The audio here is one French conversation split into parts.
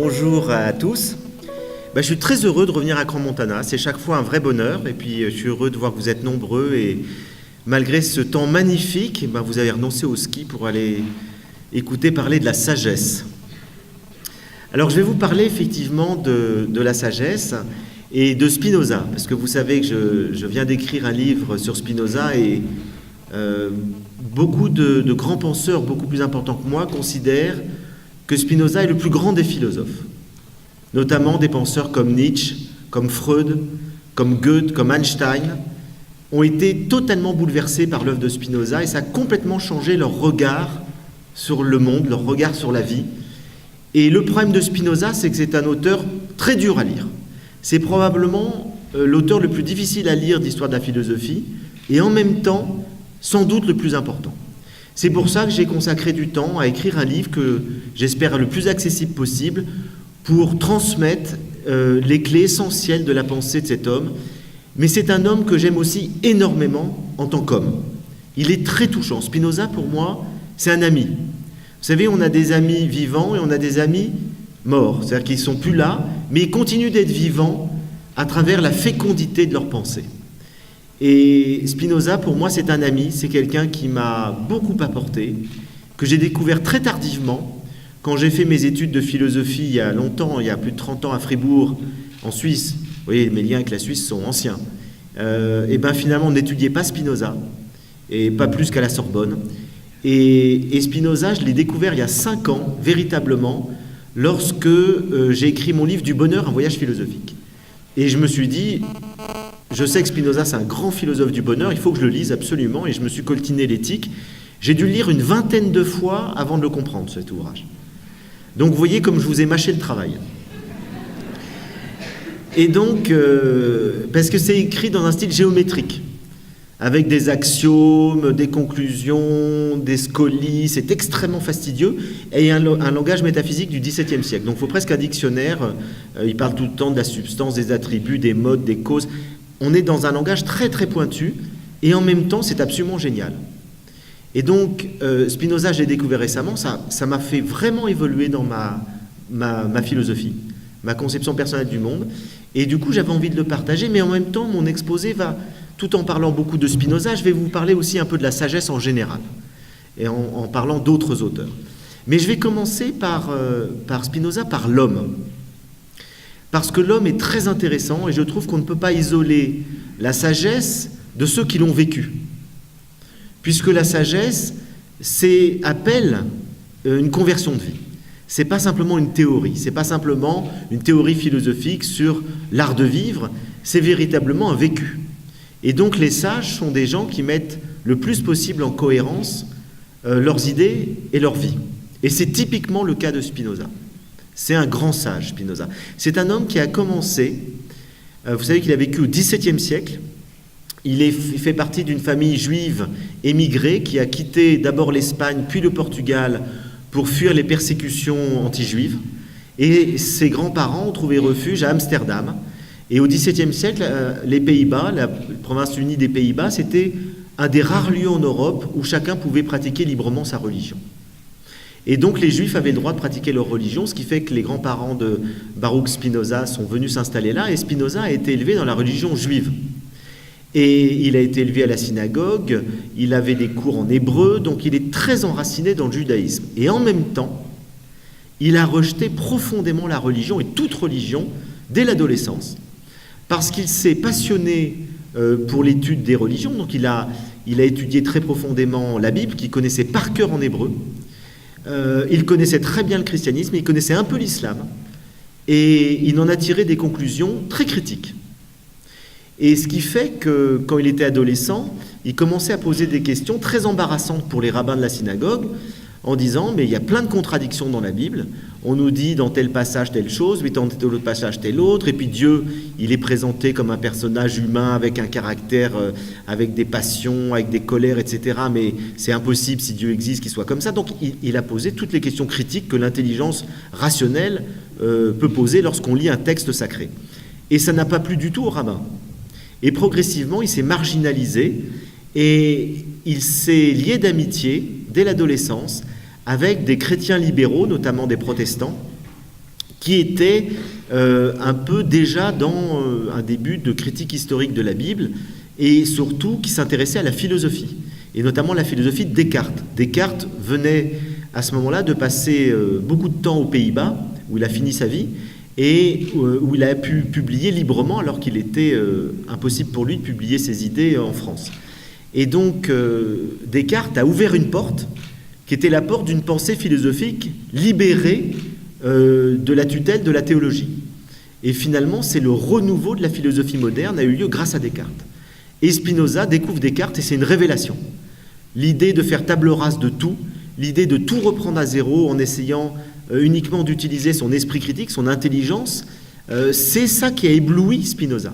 Bonjour à tous. Je suis très heureux de revenir à Crans-Montana. C'est chaque fois un vrai bonheur. Et puis, je suis heureux de voir que vous êtes nombreux. Et malgré ce temps magnifique, vous avez renoncé au ski pour aller écouter parler de la sagesse. Alors, je vais vous parler effectivement de la sagesse et de Spinoza. Parce que vous savez que je viens d'écrire un livre sur Spinoza et beaucoup de grands penseurs, beaucoup plus importants que moi, considèrent que Spinoza est le plus grand des philosophes, notamment des penseurs comme Nietzsche, comme Freud, comme Goethe, comme Einstein, ont été totalement bouleversés par l'œuvre de Spinoza et ça a complètement changé leur regard sur le monde, leur regard sur la vie. Et le problème de Spinoza, c'est que c'est un auteur très dur à lire. C'est probablement l'auteur le plus difficile à lire d'histoire de la philosophie et en même temps, sans doute le plus important. C'est pour ça que j'ai consacré du temps à écrire un livre que j'espère le plus accessible possible pour transmettre les clés essentielles de la pensée de cet homme. Mais c'est un homme que j'aime aussi énormément en tant qu'homme. Il est très touchant. Spinoza, pour moi, c'est un ami. Vous savez, on a des amis vivants et on a des amis morts. C'est-à-dire qu'ils ne sont plus là, mais ils continuent d'être vivants à travers la fécondité de leurs pensées. Et Spinoza, pour moi, c'est un ami, c'est quelqu'un qui m'a beaucoup apporté, que j'ai découvert très tardivement, quand j'ai fait mes études de philosophie il y a longtemps, il y a plus de 30 ans à Fribourg, en Suisse. Vous voyez, mes liens avec la Suisse sont anciens. Et finalement, on n'étudiait pas Spinoza, et pas plus qu'à la Sorbonne. Et Spinoza, je l'ai découvert il y a 5 ans, véritablement, lorsque j'ai écrit mon livre « Du bonheur, un voyage philosophique ». Et je me suis dit... Je sais que Spinoza, c'est un grand philosophe du bonheur, il faut que je le lise absolument, et je me suis coltiné l'éthique. J'ai dû le lire une 20aine de fois avant de le comprendre, cet ouvrage. Donc vous voyez comme je vous ai mâché le travail. Et donc, parce que c'est écrit dans un style géométrique, avec des axiomes, des conclusions, des scolies, c'est extrêmement fastidieux, et un langage métaphysique du XVIIe siècle. Donc il faut presque un dictionnaire, il parle tout le temps de la substance, des attributs, des modes, des causes. On est dans un langage très très pointu, et en même temps, c'est absolument génial. Et donc, Spinoza, je l'ai découvert récemment, ça m'a fait vraiment évoluer dans ma philosophie, ma conception personnelle du monde, et du coup, j'avais envie de le partager, mais en même temps, mon exposé va, tout en parlant beaucoup de Spinoza, je vais vous parler aussi un peu de la sagesse en général, et en parlant d'autres auteurs. Mais je vais commencer par Spinoza, par l'homme. Parce que l'homme est très intéressant et je trouve qu'on ne peut pas isoler la sagesse de ceux qui l'ont vécu. Puisque la sagesse appelle une conversion de vie. Ce n'est pas simplement une théorie, ce n'est pas simplement une théorie philosophique sur l'art de vivre, c'est véritablement un vécu. Et donc les sages sont des gens qui mettent le plus possible en cohérence leurs idées et leur vie. Et c'est typiquement le cas de Spinoza. C'est un grand sage, Spinoza. C'est un homme qui a commencé, vous savez qu'il a vécu au XVIIe siècle, il fait partie d'une famille juive émigrée qui a quitté d'abord l'Espagne puis le Portugal pour fuir les persécutions anti-juives. Et ses grands-parents ont trouvé refuge à Amsterdam. Et au XVIIe siècle, les Pays-Bas, la province unie des Pays-Bas, c'était un des rares lieux en Europe où chacun pouvait pratiquer librement sa religion. Et donc les Juifs avaient le droit de pratiquer leur religion, ce qui fait que les grands-parents de Baruch Spinoza sont venus s'installer là, et Spinoza a été élevé dans la religion juive. Et il a été élevé à la synagogue, il avait des cours en hébreu, donc il est très enraciné dans le judaïsme. Et en même temps, il a rejeté profondément la religion, et toute religion, dès l'adolescence, parce qu'il s'est passionné pour l'étude des religions, donc il a étudié très profondément la Bible, qu'il connaissait par cœur en hébreu. Il connaissait très bien le christianisme, il connaissait un peu l'islam, et il en a tiré des conclusions très critiques. Et ce qui fait que, quand il était adolescent, il commençait à poser des questions très embarrassantes pour les rabbins de la synagogue, en disant « mais il y a plein de contradictions dans la Bible, on nous dit dans tel passage telle chose, mais dans tel autre passage telle autre, et puis Dieu, il est présenté comme un personnage humain avec un caractère, avec des passions, avec des colères, etc. Mais c'est impossible, si Dieu existe, qu'il soit comme ça. » Donc il a posé toutes les questions critiques que l'intelligence rationnelle peut poser lorsqu'on lit un texte sacré. Et ça n'a pas plu du tout aux rabbins. Et progressivement, il s'est marginalisé, et il s'est lié d'amitié, dès l'adolescence, avec des chrétiens libéraux, notamment des protestants, qui était un peu déjà dans un début de critique historique de la Bible, et surtout qui s'intéressait à la philosophie, et notamment la philosophie de Descartes. Descartes venait à ce moment-là de passer beaucoup de temps aux Pays-Bas, où il a fini sa vie, et où il a pu publier librement, alors qu'il était impossible pour lui de publier ses idées en France. Et donc, Descartes a ouvert une porte, qui était la porte d'une pensée philosophique libérée de la tutelle de la théologie. Et finalement, c'est le renouveau de la philosophie moderne a eu lieu grâce à Descartes. Et Spinoza découvre Descartes, et c'est une révélation. L'idée de faire table rase de tout, l'idée de tout reprendre à zéro en essayant uniquement d'utiliser son esprit critique, son intelligence, c'est ça qui a ébloui Spinoza.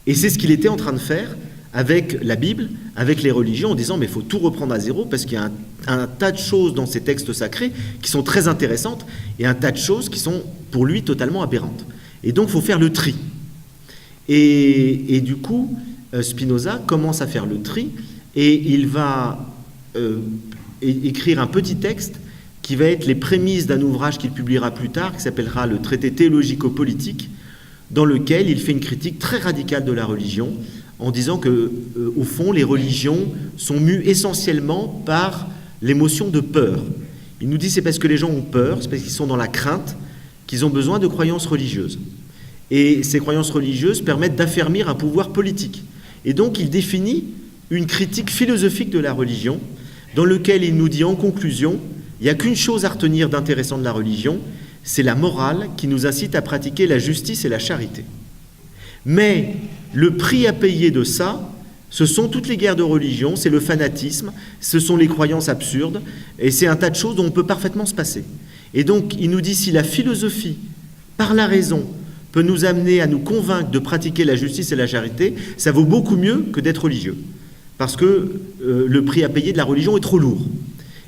Et c'est ce qu'il était en train de faire avec la Bible, avec les religions, en disant mais il faut tout reprendre à zéro parce qu'il y a un tas de choses dans ces textes sacrés qui sont très intéressantes et un tas de choses qui sont pour lui totalement aberrantes. Et donc il faut faire le tri. Et du coup, Spinoza commence à faire le tri et il va écrire un petit texte qui va être les prémices d'un ouvrage qu'il publiera plus tard, qui s'appellera le Traité théologico-politique, dans lequel il fait une critique très radicale de la religion, en disant que, au fond, les religions sont mues essentiellement par l'émotion de peur. Il nous dit c'est parce que les gens ont peur, c'est parce qu'ils sont dans la crainte, qu'ils ont besoin de croyances religieuses. Et ces croyances religieuses permettent d'affermir un pouvoir politique. Et donc il définit une critique philosophique de la religion, dans lequel il nous dit en conclusion, il n'y a qu'une chose à retenir d'intéressant de la religion, c'est la morale qui nous incite à pratiquer la justice et la charité. Mais le prix à payer de ça, ce sont toutes les guerres de religion, c'est le fanatisme, ce sont les croyances absurdes, et c'est un tas de choses dont on peut parfaitement se passer. Et donc, il nous dit, si la philosophie, par la raison, peut nous amener à nous convaincre de pratiquer la justice et la charité, ça vaut beaucoup mieux que d'être religieux. Parce que le prix à payer de la religion est trop lourd.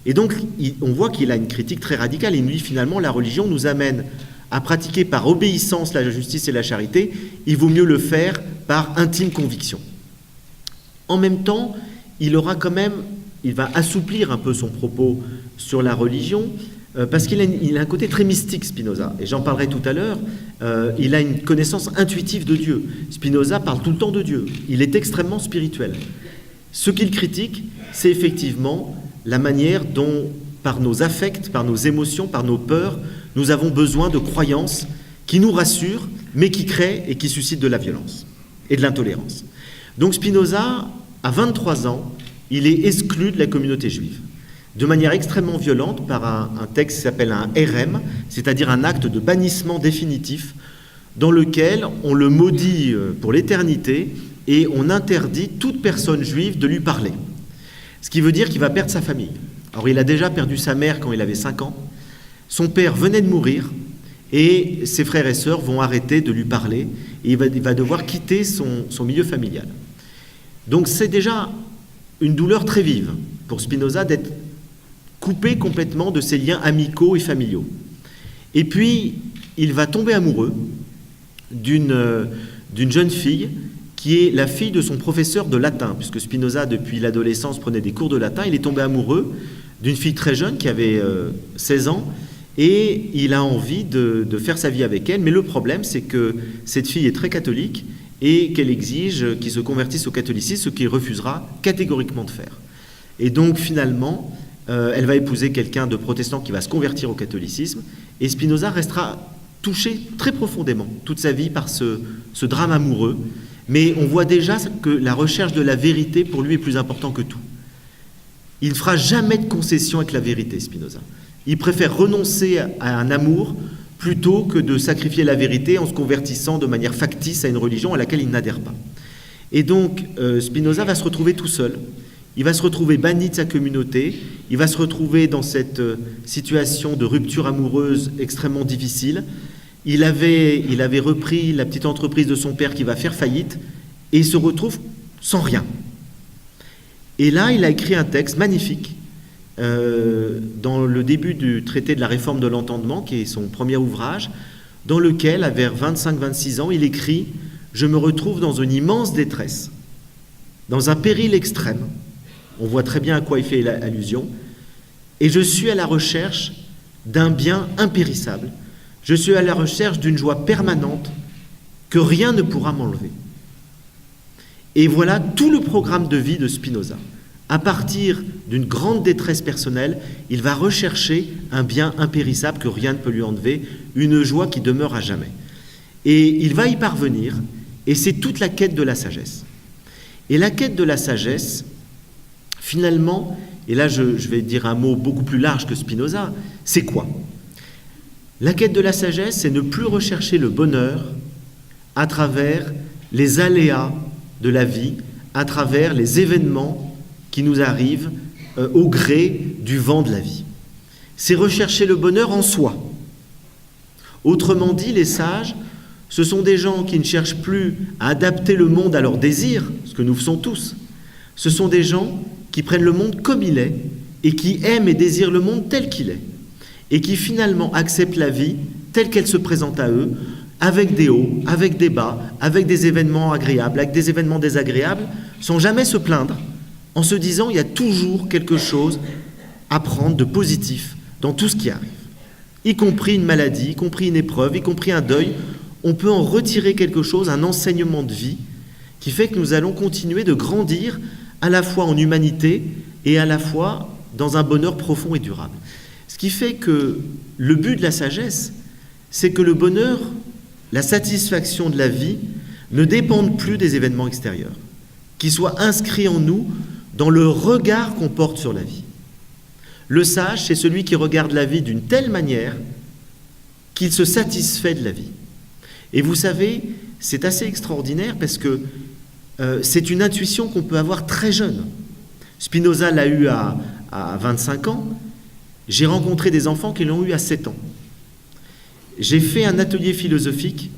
Et donc, on voit qu'il a une critique très radicale. Il nous dit, finalement, la religion nous amène à pratiquer par obéissance la justice et la charité, il vaut mieux le faire par intime conviction. En même temps, il va assouplir un peu son propos sur la religion, parce qu'il a un côté très mystique, Spinoza, et j'en parlerai tout à l'heure. Il a une connaissance intuitive de Dieu. Spinoza parle tout le temps de Dieu. Il est extrêmement spirituel. Ce qu'il critique, c'est effectivement la manière dont, par nos affects, par nos émotions, par nos peurs, nous avons besoin de croyances qui nous rassurent, mais qui créent et qui suscitent de la violence et de l'intolérance. Donc Spinoza, à 23 ans, il est exclu de la communauté juive, de manière extrêmement violente par un texte qui s'appelle un hérem, c'est-à-dire un acte de bannissement définitif, dans lequel on le maudit pour l'éternité et on interdit toute personne juive de lui parler. Ce qui veut dire qu'il va perdre sa famille. Alors il a déjà perdu sa mère quand il avait 5 ans, son père venait de mourir et ses frères et sœurs vont arrêter de lui parler et il va devoir quitter son milieu familial. Donc c'est déjà une douleur très vive pour Spinoza d'être coupé complètement de ses liens amicaux et familiaux. Et puis il va tomber amoureux d'une jeune fille qui est la fille de son professeur de latin, puisque Spinoza, depuis l'adolescence, prenait des cours de latin. Il est tombé amoureux d'une fille très jeune qui avait 16 ans, et il a envie de faire sa vie avec elle. Mais le problème, c'est que cette fille est très catholique et qu'elle exige qu'il se convertisse au catholicisme, ce qu'il refusera catégoriquement de faire. Et donc, finalement, elle va épouser quelqu'un de protestant qui va se convertir au catholicisme, et Spinoza restera touché très profondément toute sa vie par ce drame amoureux. Mais on voit déjà que la recherche de la vérité, pour lui, est plus important que tout. Il ne fera jamais de concession avec la vérité, Spinoza. Il préfère renoncer à un amour plutôt que de sacrifier la vérité en se convertissant de manière factice à une religion à laquelle il n'adhère pas. Et donc, Spinoza va se retrouver tout seul. Il va se retrouver banni de sa communauté. Il va se retrouver dans cette situation de rupture amoureuse extrêmement difficile. Il avait repris la petite entreprise de son père qui va faire faillite et il se retrouve sans rien. Et là, il a écrit un texte magnifique dans le début du traité de la réforme de l'entendement, qui est son premier ouvrage, dans lequel, vers 25-26 ans, il écrit « Je me retrouve dans une immense détresse, dans un péril extrême. » On voit très bien à quoi il fait allusion. « Et je suis à la recherche d'un bien impérissable. Je suis à la recherche d'une joie permanente que rien ne pourra m'enlever. Et voilà tout le programme de vie de Spinoza. À partir d'une grande détresse personnelle, il va rechercher un bien impérissable que rien ne peut lui enlever, une joie qui demeure à jamais. Et il va y parvenir, et c'est toute la quête de la sagesse. Et la quête de la sagesse, finalement, et là je vais dire un mot beaucoup plus large que Spinoza, c'est quoi? La quête de la sagesse, c'est ne plus rechercher le bonheur à travers les aléas de la vie, à travers les événements qui nous arrivent au gré du vent de la vie. C'est rechercher le bonheur en soi. Autrement dit, les sages, ce sont des gens qui ne cherchent plus à adapter le monde à leurs désirs, ce que nous faisons tous. Ce sont des gens qui prennent le monde comme il est et qui aiment et désirent le monde tel qu'il est et qui finalement acceptent la vie telle qu'elle se présente à eux, avec des hauts, avec des bas, avec des événements agréables, avec des événements désagréables, sans jamais se plaindre, en se disant il y a toujours quelque chose à prendre de positif dans tout ce qui arrive, y compris une maladie, y compris une épreuve, y compris un deuil. On peut en retirer quelque chose, un enseignement de vie qui fait que nous allons continuer de grandir à la fois en humanité et à la fois dans un bonheur profond et durable. Ce qui fait que le but de la sagesse, c'est que le bonheur, la satisfaction de la vie ne dépendent plus des événements extérieurs, qu'ils soient inscrits en nous dans le regard qu'on porte sur la vie. Le sage, c'est celui qui regarde la vie d'une telle manière qu'il se satisfait de la vie. Et vous savez, c'est assez extraordinaire parce que c'est une intuition qu'on peut avoir très jeune. Spinoza l'a eu à 25 ans. J'ai rencontré des enfants qui l'ont eu à 7 ans. J'ai fait un atelier philosophique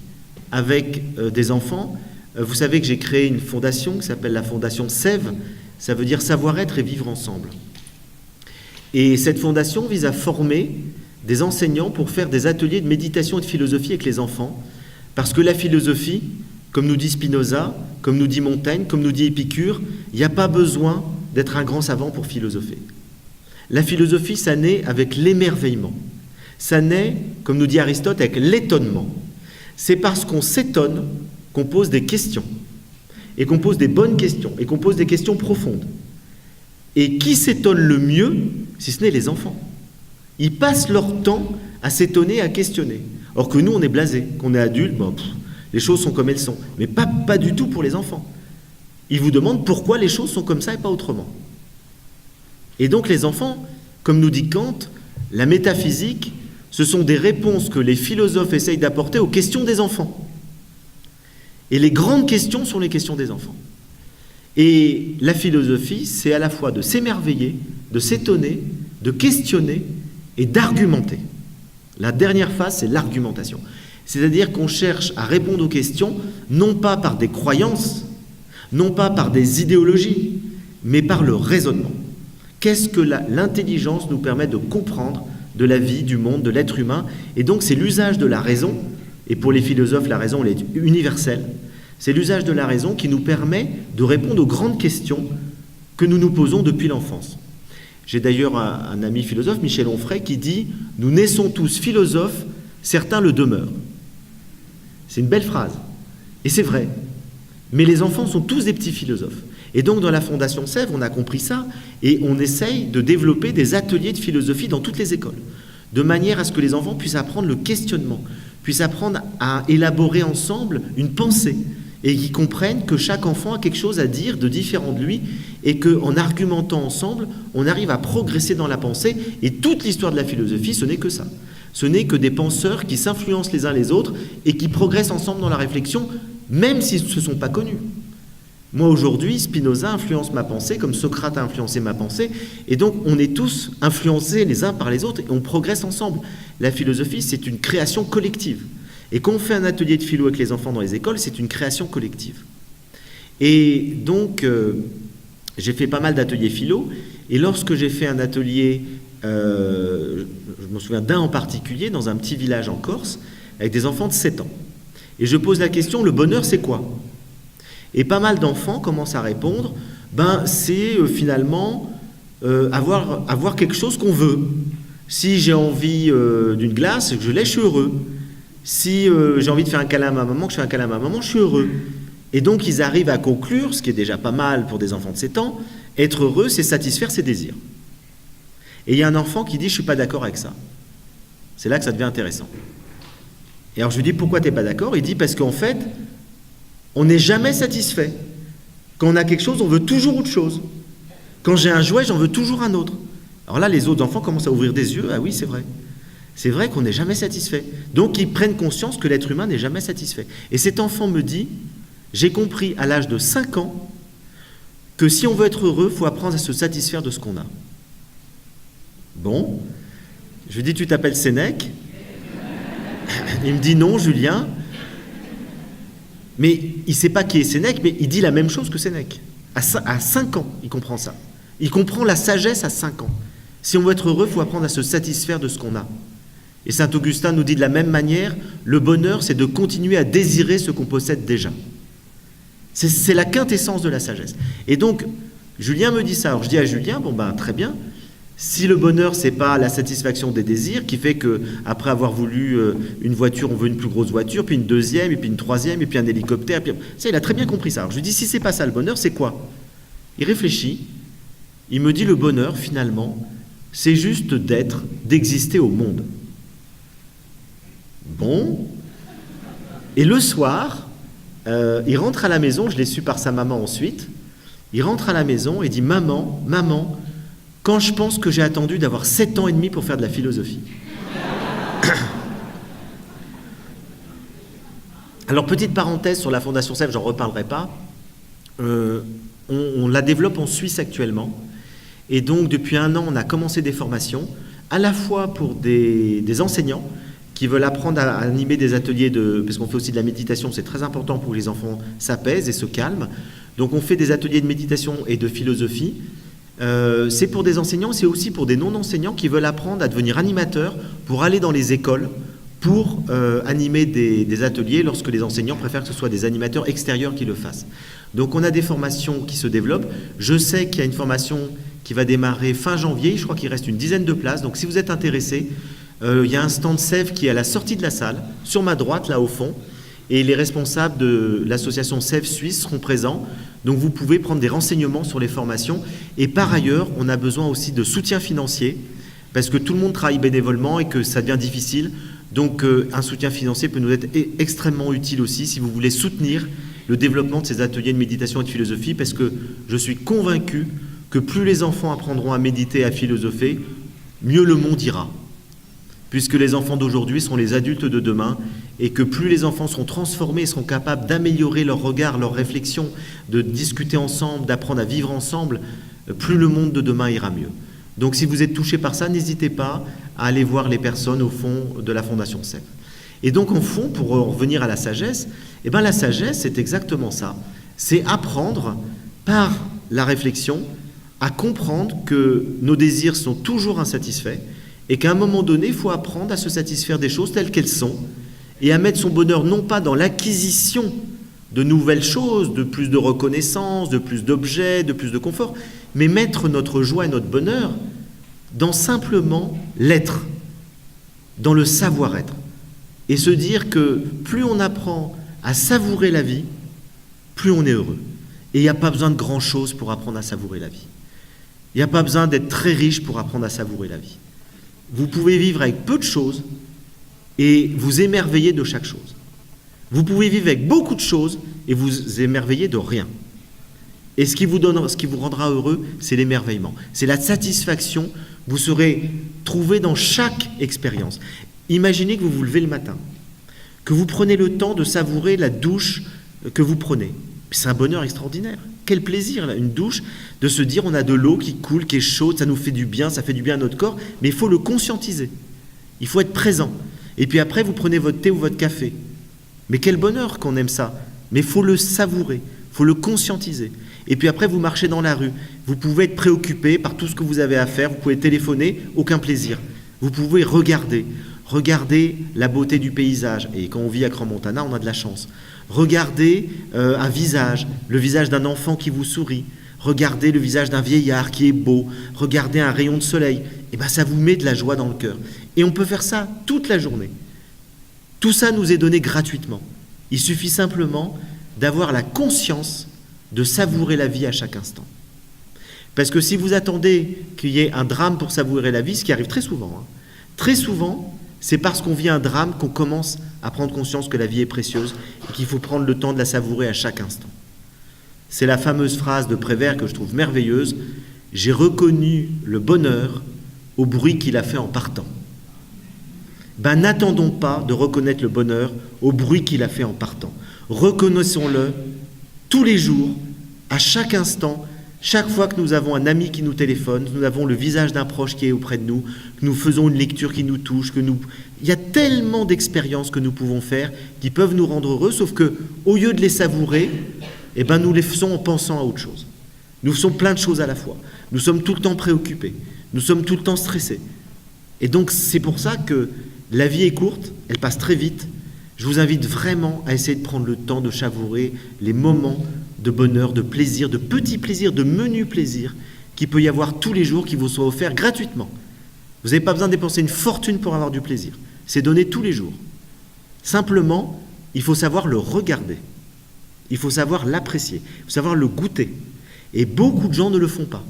avec des enfants. Vous savez que j'ai créé une fondation qui s'appelle la Fondation Sève. Ça veut dire savoir-être et vivre ensemble. Et cette fondation vise à former des enseignants pour faire des ateliers de méditation et de philosophie avec les enfants. Parce que la philosophie, comme nous dit Spinoza, comme nous dit Montaigne, comme nous dit Épicure, il n'y a pas besoin d'être un grand savant pour philosopher. La philosophie, ça naît avec l'émerveillement. Ça naît, comme nous dit Aristote, avec l'étonnement. C'est parce qu'on s'étonne qu'on pose des questions, et qu'on pose des bonnes questions, et qu'on pose des questions profondes. Et qui s'étonne le mieux, si ce n'est les enfants? Ils passent leur temps à s'étonner, à questionner. Or que nous, on est blasés, qu'on est adultes, les choses sont comme elles sont. Mais pas du tout pour les enfants. Ils vous demandent pourquoi les choses sont comme ça et pas autrement. Et donc les enfants, comme nous dit Kant, la métaphysique, ce sont des réponses que les philosophes essayent d'apporter aux questions des enfants. Et les grandes questions sont les questions des enfants. Et la philosophie, c'est à la fois de s'émerveiller, de s'étonner, de questionner et d'argumenter. La dernière phase, c'est l'argumentation. C'est-à-dire qu'on cherche à répondre aux questions, non pas par des croyances, non pas par des idéologies, mais par le raisonnement. Qu'est-ce que l'intelligence nous permet de comprendre de la vie, du monde, de l'être humain? Et donc c'est l'usage de la raison, et pour les philosophes, la raison elle est universelle, c'est l'usage de la raison qui nous permet de répondre aux grandes questions que nous nous posons depuis l'enfance. J'ai d'ailleurs un ami philosophe, Michel Onfray, qui dit « Nous naissons tous philosophes, certains le demeurent ». C'est une belle phrase, et c'est vrai. Mais les enfants sont tous des petits philosophes. Et donc dans la Fondation Sève, on a compris ça, et on essaye de développer des ateliers de philosophie dans toutes les écoles, de manière à ce que les enfants puissent apprendre le questionnement, puissent apprendre à élaborer ensemble une pensée, et qu'ils comprennent que chaque enfant a quelque chose à dire de différent de lui, et qu'en argumentant ensemble, on arrive à progresser dans la pensée, et toute l'histoire de la philosophie, ce n'est que ça. Ce n'est que des penseurs qui s'influencent les uns les autres, et qui progressent ensemble dans la réflexion, même s'ils ne se sont pas connus. Moi, aujourd'hui, Spinoza influence ma pensée, comme Socrate a influencé ma pensée, et donc on est tous influencés les uns par les autres, et on progresse ensemble. La philosophie, c'est une création collective. Et quand on fait un atelier de philo avec les enfants dans les écoles, c'est une création collective. Et donc, j'ai fait pas mal d'ateliers philo, et lorsque j'ai fait un atelier, je me souviens d'un en particulier, dans un petit village en Corse, avec des enfants de 7 ans. Et je pose la question, le bonheur, c'est quoi? Et pas mal d'enfants commencent à répondre, c'est finalement avoir quelque chose qu'on veut. Si j'ai envie d'une glace, je l'ai, je suis heureux. Si j'ai envie de faire un câlin à ma maman, que je fais un câlin à ma maman, je suis heureux. Et donc ils arrivent à conclure, ce qui est déjà pas mal pour des enfants de 7 ans, être heureux, c'est satisfaire ses désirs. Et il y a un enfant qui dit, je ne suis pas d'accord avec ça. C'est là que ça devient intéressant. Et alors je lui dis, pourquoi tu n'es pas d'accord? Il dit, parce qu'en fait, on n'est jamais satisfait. Quand on a quelque chose, on veut toujours autre chose. Quand j'ai un jouet, j'en veux toujours un autre. Alors là, les autres enfants commencent à ouvrir des yeux. Ah oui, c'est vrai. C'est vrai qu'on n'est jamais satisfait. Donc ils prennent conscience que l'être humain n'est jamais satisfait. Et cet enfant me dit, j'ai compris à l'âge de 5 ans que si on veut être heureux, il faut apprendre à se satisfaire de ce qu'on a. Bon, je lui dis, tu t'appelles Sénèque? Il me dit, non, Julien. Mais il ne sait pas qui est Sénèque, mais il dit la même chose que Sénèque. À 5 ans, il comprend ça. Il comprend la sagesse à 5 ans. Si on veut être heureux, il faut apprendre à se satisfaire de ce qu'on a. Et saint Augustin nous dit de la même manière, le bonheur, c'est de continuer à désirer ce qu'on possède déjà. C'est la quintessence de la sagesse. Et donc, Julien me dit ça. Alors je dis à Julien, bon ben très bien, si le bonheur, c'est pas la satisfaction des désirs, qui fait qu'après avoir voulu une voiture, on veut une plus grosse voiture, puis une deuxième, et puis une troisième, et puis un hélicoptère, puis... ça, il a très bien compris ça. Alors je lui dis, si c'est pas ça le bonheur, c'est quoi? Il réfléchit, il me dit, le bonheur, finalement, c'est juste d'être, d'exister au monde. Bon. Et le soir, il rentre à la maison, je l'ai su par sa maman ensuite, il rentre à la maison et dit, maman, quand je pense que j'ai attendu d'avoir 7 ans et demi pour faire de la philosophie. Alors, petite parenthèse sur la Fondation CEF, j'en reparlerai pas. On la développe en Suisse actuellement. Et donc, depuis 1 an, on a commencé des formations, à la fois pour des enseignants qui veulent apprendre à animer des ateliers parce qu'on fait aussi de la méditation, c'est très important pour que les enfants s'apaisent et se calment. Donc, on fait des ateliers de méditation et de philosophie. C'est pour des enseignants, c'est aussi pour des non-enseignants qui veulent apprendre à devenir animateurs pour aller dans les écoles, pour animer des ateliers lorsque les enseignants préfèrent que ce soit des animateurs extérieurs qui le fassent. Donc on a des formations qui se développent. Je sais qu'il y a une formation qui va démarrer fin janvier, je crois qu'il reste une dizaine de places. Donc si vous êtes intéressés, il y a un stand CEF qui est à la sortie de la salle, sur ma droite, là au fond. Et les responsables de l'association CEF Suisse seront présents. Donc vous pouvez prendre des renseignements sur les formations. Et par ailleurs, on a besoin aussi de soutien financier, parce que tout le monde travaille bénévolement et que ça devient difficile. Donc un soutien financier peut nous être extrêmement utile aussi si vous voulez soutenir le développement de ces ateliers de méditation et de philosophie, parce que je suis convaincu que plus les enfants apprendront à méditer et à philosopher, mieux le monde ira. Puisque les enfants d'aujourd'hui sont les adultes de demain, et que plus les enfants seront transformés, seront capables d'améliorer leur regard, leur réflexion, de discuter ensemble, d'apprendre à vivre ensemble, plus le monde de demain ira mieux. Donc si vous êtes touché par ça, n'hésitez pas à aller voir les personnes au fond de la Fondation CEF. Et donc en fond, pour revenir à la sagesse, eh ben la sagesse, c'est exactement ça. C'est apprendre par la réflexion à comprendre que nos désirs sont toujours insatisfaits et qu'à un moment donné, il faut apprendre à se satisfaire des choses telles qu'elles sont et à mettre son bonheur non pas dans l'acquisition de nouvelles choses, de plus de reconnaissance, de plus d'objets, de plus de confort, mais mettre notre joie et notre bonheur dans simplement l'être, dans le savoir-être. Et se dire que plus on apprend à savourer la vie, plus on est heureux. Et il n'y a pas besoin de grand-chose pour apprendre à savourer la vie. Il n'y a pas besoin d'être très riche pour apprendre à savourer la vie. Vous pouvez vivre avec peu de choses et vous émerveiller de chaque chose. Vous pouvez vivre avec beaucoup de choses et vous émerveiller de rien. Et ce qui vous rendra heureux, c'est l'émerveillement. C'est la satisfaction. Vous serez trouvé dans chaque expérience. Imaginez que vous vous levez le matin, que vous prenez le temps de savourer la douche que vous prenez. C'est un bonheur extraordinaire. Quel plaisir, là, une douche, de se dire on a de l'eau qui coule, qui est chaude, ça nous fait du bien, ça fait du bien à notre corps, mais il faut le conscientiser. Il faut être présent. Et puis après, vous prenez votre thé ou votre café. Mais quel bonheur qu'on aime ça. Mais il faut le savourer, il faut le conscientiser. Et puis après, vous marchez dans la rue. Vous pouvez être préoccupé par tout ce que vous avez à faire, vous pouvez téléphoner, aucun plaisir. Vous pouvez regarder la beauté du paysage. Et quand on vit à Crans-Montana, on a de la chance. Regardez un visage, le visage d'un enfant qui vous sourit. Regardez le visage d'un vieillard qui est beau. Regardez un rayon de soleil. Et bien, ça vous met de la joie dans le cœur. Et on peut faire ça toute la journée. Tout ça nous est donné gratuitement. Il suffit simplement d'avoir la conscience de savourer la vie à chaque instant. Parce que si vous attendez qu'il y ait un drame pour savourer la vie, ce qui arrive très souvent, c'est parce qu'on vit un drame qu'on commence à prendre conscience que la vie est précieuse et qu'il faut prendre le temps de la savourer à chaque instant. C'est la fameuse phrase de Prévert que je trouve merveilleuse. « J'ai reconnu le bonheur au bruit qu'il a fait en partant. » N'attendons pas de reconnaître le bonheur au bruit qu'il a fait en partant. Reconnaissons-le tous les jours, à chaque instant, chaque fois que nous avons un ami qui nous téléphone, nous avons le visage d'un proche qui est auprès de nous, que nous faisons une lecture qui nous touche, il y a tellement d'expériences que nous pouvons faire qui peuvent nous rendre heureux, sauf que au lieu de les savourer, nous les faisons en pensant à autre chose. Nous faisons plein de choses à la fois. Nous sommes tout le temps préoccupés. Nous sommes tout le temps stressés. Et donc c'est pour ça que la vie est courte, elle passe très vite. Je vous invite vraiment à essayer de prendre le temps de savourer les moments de bonheur, de plaisir, de petits plaisirs, de menus plaisirs qu'il peut y avoir tous les jours qui vous soient offerts gratuitement. Vous n'avez pas besoin de dépenser une fortune pour avoir du plaisir. C'est donné tous les jours. Simplement, il faut savoir le regarder. Il faut savoir l'apprécier. Il faut savoir le goûter. Et beaucoup de gens ne le font pas.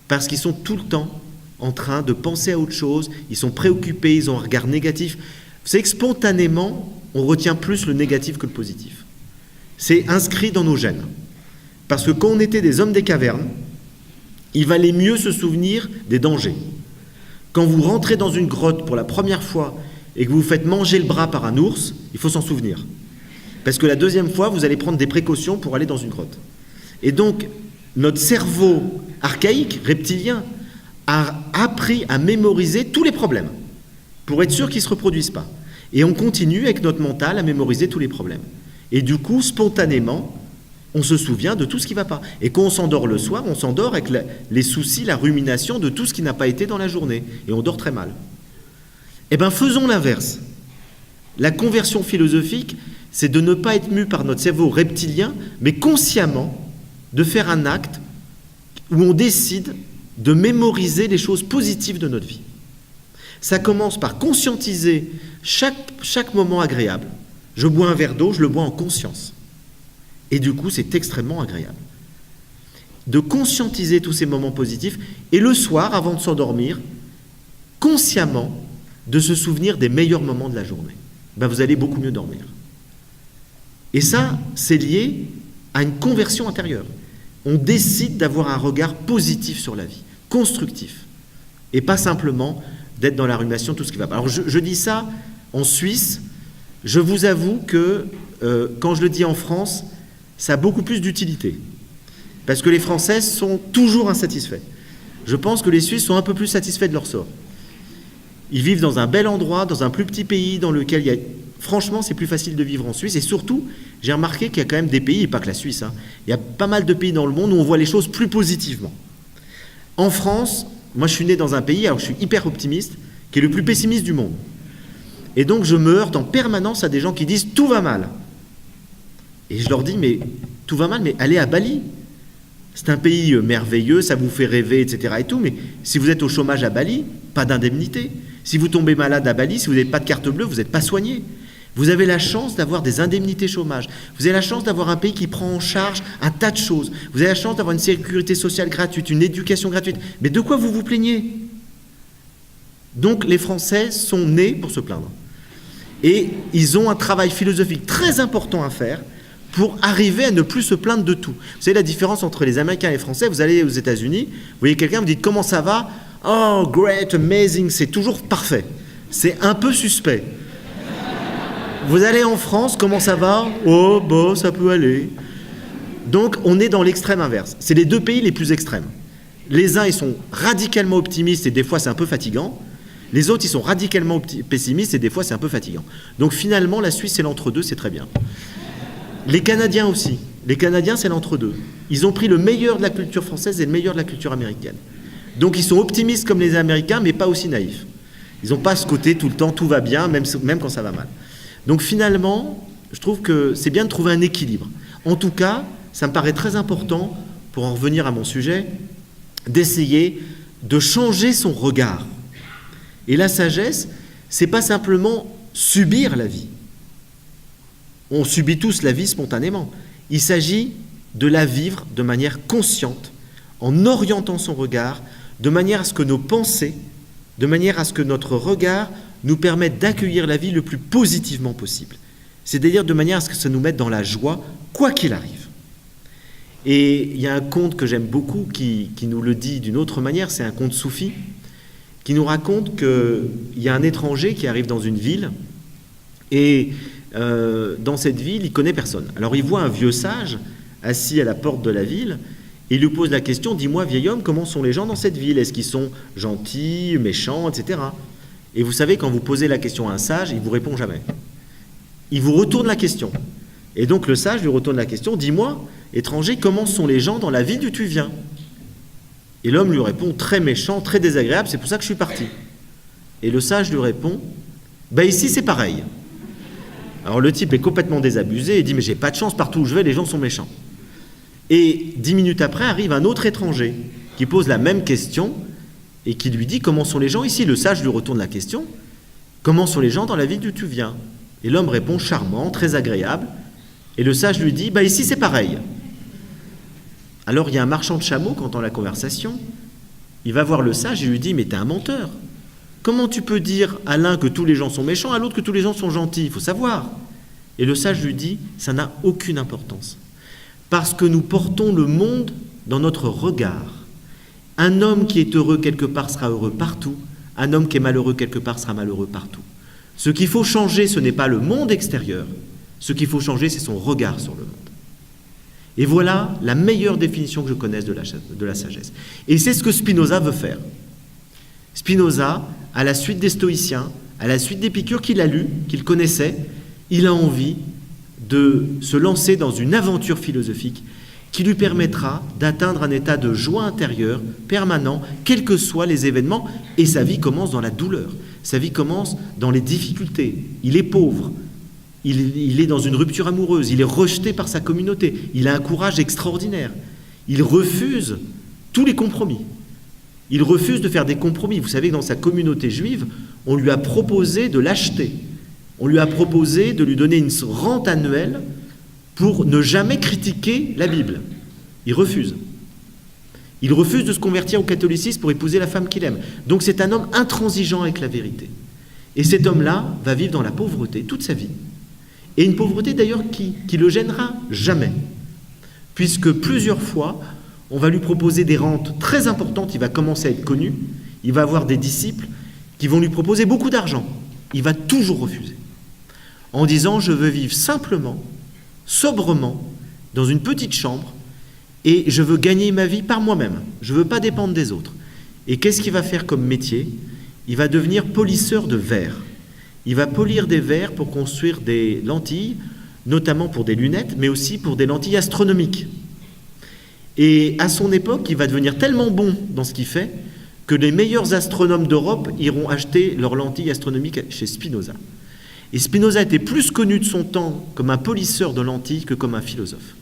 Parce qu'ils sont tout le temps en train de penser à autre chose. Ils sont préoccupés, ils ont un regard négatif. Vous savez que spontanément, on retient plus le négatif que le positif. C'est inscrit dans nos gènes. Parce que quand on était des hommes des cavernes, il valait mieux se souvenir des dangers. Quand vous rentrez dans une grotte pour la première fois et que vous vous faites manger le bras par un ours, il faut s'en souvenir. Parce que la deuxième fois, vous allez prendre des précautions pour aller dans une grotte. Et donc, notre cerveau archaïque, reptilien, a appris à mémoriser tous les problèmes pour être sûr qu'ils ne se reproduisent pas. Et on continue avec notre mental à mémoriser tous les problèmes. Et du coup, spontanément, on se souvient de tout ce qui ne va pas. Et quand on s'endort le soir, on s'endort avec les soucis, la rumination de tout ce qui n'a pas été dans la journée. Et on dort très mal. Faisons l'inverse. La conversion philosophique, c'est de ne pas être mu par notre cerveau reptilien, mais consciemment de faire un acte où on décide de mémoriser les choses positives de notre vie. Ça commence par conscientiser chaque moment agréable. Je bois un verre d'eau, je le bois en conscience. Et du coup, c'est extrêmement agréable. De conscientiser tous ces moments positifs et le soir, avant de s'endormir, consciemment, de se souvenir des meilleurs moments de la journée. Vous allez beaucoup mieux dormir. Et ça, c'est lié à une conversion intérieure. On décide d'avoir un regard positif sur la vie, constructif, et pas simplement d'être dans la rumination, tout ce qui va pas. Alors je dis ça en Suisse, je vous avoue que quand je le dis en France, ça a beaucoup plus d'utilité, parce que les Français sont toujours insatisfaits. Je pense que les Suisses sont un peu plus satisfaits de leur sort. Ils vivent dans un bel endroit, dans un plus petit pays, dans lequel il y a... Franchement, c'est plus facile de vivre en Suisse. Et surtout, j'ai remarqué qu'il y a quand même des pays, et pas que la Suisse, il y a pas mal de pays dans le monde où on voit les choses plus positivement. En France, moi je suis né dans un pays, alors je suis hyper optimiste, qui est le plus pessimiste du monde. Et donc je me heurte en permanence à des gens qui disent « tout va mal ». Et je leur dis « mais tout va mal, mais allez à Bali. C'est un pays merveilleux, ça vous fait rêver, etc. et tout, mais si vous êtes au chômage à Bali, pas d'indemnité. Si vous tombez malade à Bali, si vous n'avez pas de carte bleue, vous n'êtes pas soigné. Vous avez la chance d'avoir des indemnités chômage. Vous avez la chance d'avoir un pays qui prend en charge un tas de choses. Vous avez la chance d'avoir une sécurité sociale gratuite, une éducation gratuite. Mais de quoi vous vous plaignez ? Donc les Français sont nés pour se plaindre. Et ils ont un travail philosophique très important à faire pour arriver à ne plus se plaindre de tout. Vous savez la différence entre les Américains et les Français, vous allez aux États-Unis, vous voyez quelqu'un, vous dites comment ça va ? Oh, great, amazing, c'est toujours parfait. C'est un peu suspect. Vous allez en France, comment ça va ? Oh, bon, ça peut aller. Donc, on est dans l'extrême inverse. C'est les deux pays les plus extrêmes. Les uns, ils sont radicalement optimistes et des fois, c'est un peu fatigant. Les autres, ils sont radicalement pessimistes et des fois, c'est un peu fatigant. Donc, finalement, la Suisse, c'est l'entre-deux, c'est très bien. Les Canadiens aussi. Les Canadiens, c'est l'entre-deux. Ils ont pris le meilleur de la culture française et le meilleur de la culture américaine. Donc, ils sont optimistes comme les Américains, mais pas aussi naïfs. Ils n'ont pas ce côté tout le temps, tout va bien, même quand ça va mal. Donc finalement, je trouve que c'est bien de trouver un équilibre. En tout cas, ça me paraît très important, pour en revenir à mon sujet, d'essayer de changer son regard. Et la sagesse, c'est pas simplement subir la vie, On subit tous la vie spontanément. Il s'agit de la vivre de manière consciente, en orientant son regard, de manière à ce que nos pensées, de manière à ce que notre regard nous permette d'accueillir la vie le plus positivement possible. C'est-à-dire de manière à ce que ça nous mette dans la joie, quoi qu'il arrive. Et il y a un conte que j'aime beaucoup qui nous le dit d'une autre manière, c'est un conte soufi, qui nous raconte qu'il y a un étranger qui arrive dans une ville, et dans cette ville, il ne connaît personne. Alors il voit un vieux sage assis à la porte de la ville, et il lui pose la question, dis-moi vieil homme, comment sont les gens dans cette ville? Est-ce qu'ils sont gentils, méchants, etc. Et vous savez, quand vous posez la question à un sage, il ne vous répond jamais. Il vous retourne la question. Et donc le sage lui retourne la question, dis-moi, étranger, comment sont les gens dans la ville d'où tu viens? Et l'homme lui répond, très méchant, très désagréable, c'est pour ça que je suis parti. Et le sage lui répond, ben ici c'est pareil. Alors le type est complètement désabusé et dit, mais j'ai pas de chance, partout où je vais, les gens sont méchants. Et 10 minutes après arrive un autre étranger qui pose la même question et qui lui dit, comment sont les gens ici? Le sage lui retourne la question, comment sont les gens dans la ville d'où tu viens? Et l'homme répond, charmant, très agréable. Et le sage lui dit, bah ici c'est pareil. Alors il y a un marchand de chameaux qui entend la conversation, il va voir le sage et lui dit, mais t'es un menteur. Comment tu peux dire à l'un que tous les gens sont méchants, à l'autre que tous les gens sont gentils? Il faut savoir. Et le sage lui dit, ça n'a aucune importance. Parce que nous portons le monde dans notre regard. Un homme qui est heureux quelque part sera heureux partout, un homme qui est malheureux quelque part sera malheureux partout. Ce qu'il faut changer, ce n'est pas le monde extérieur, ce qu'il faut changer, c'est son regard sur le monde. Et voilà la meilleure définition que je connaisse de la sagesse. Et c'est ce que Spinoza veut faire. Spinoza, à la suite des stoïciens, à la suite d'Épicure qu'il a lu, qu'il connaissait, il a envie de se lancer dans une aventure philosophique qui lui permettra d'atteindre un état de joie intérieure permanent, quels que soient les événements, et sa vie commence dans la douleur, sa vie commence dans les difficultés. Il est pauvre, il est dans une rupture amoureuse, il est rejeté par sa communauté, il a un courage extraordinaire, il refuse tous les compromis. Il refuse de faire des compromis. Vous savez que dans sa communauté juive, on lui a proposé de l'acheter. On lui a proposé de lui donner une rente annuelle pour ne jamais critiquer la Bible. Il refuse. Il refuse de se convertir au catholicisme pour épouser la femme qu'il aime. Donc c'est un homme intransigeant avec la vérité. Et cet homme-là va vivre dans la pauvreté toute sa vie. Et une pauvreté d'ailleurs qui le gênera jamais. Puisque plusieurs fois, on va lui proposer des rentes très importantes, il va commencer à être connu, il va avoir des disciples qui vont lui proposer beaucoup d'argent. Il va toujours refuser. En disant, je veux vivre simplement, sobrement, dans une petite chambre, et je veux gagner ma vie par moi-même. Je ne veux pas dépendre des autres. Et qu'est-ce qu'il va faire comme métier? Il va devenir polisseur de verre. Il va polir des verres pour construire des lentilles, notamment pour des lunettes, mais aussi pour des lentilles astronomiques. Et à son époque, il va devenir tellement bon dans ce qu'il fait que les meilleurs astronomes d'Europe iront acheter leurs lentilles astronomiques chez Spinoza. Et Spinoza était plus connu de son temps comme un polisseur de lentilles que comme un philosophe.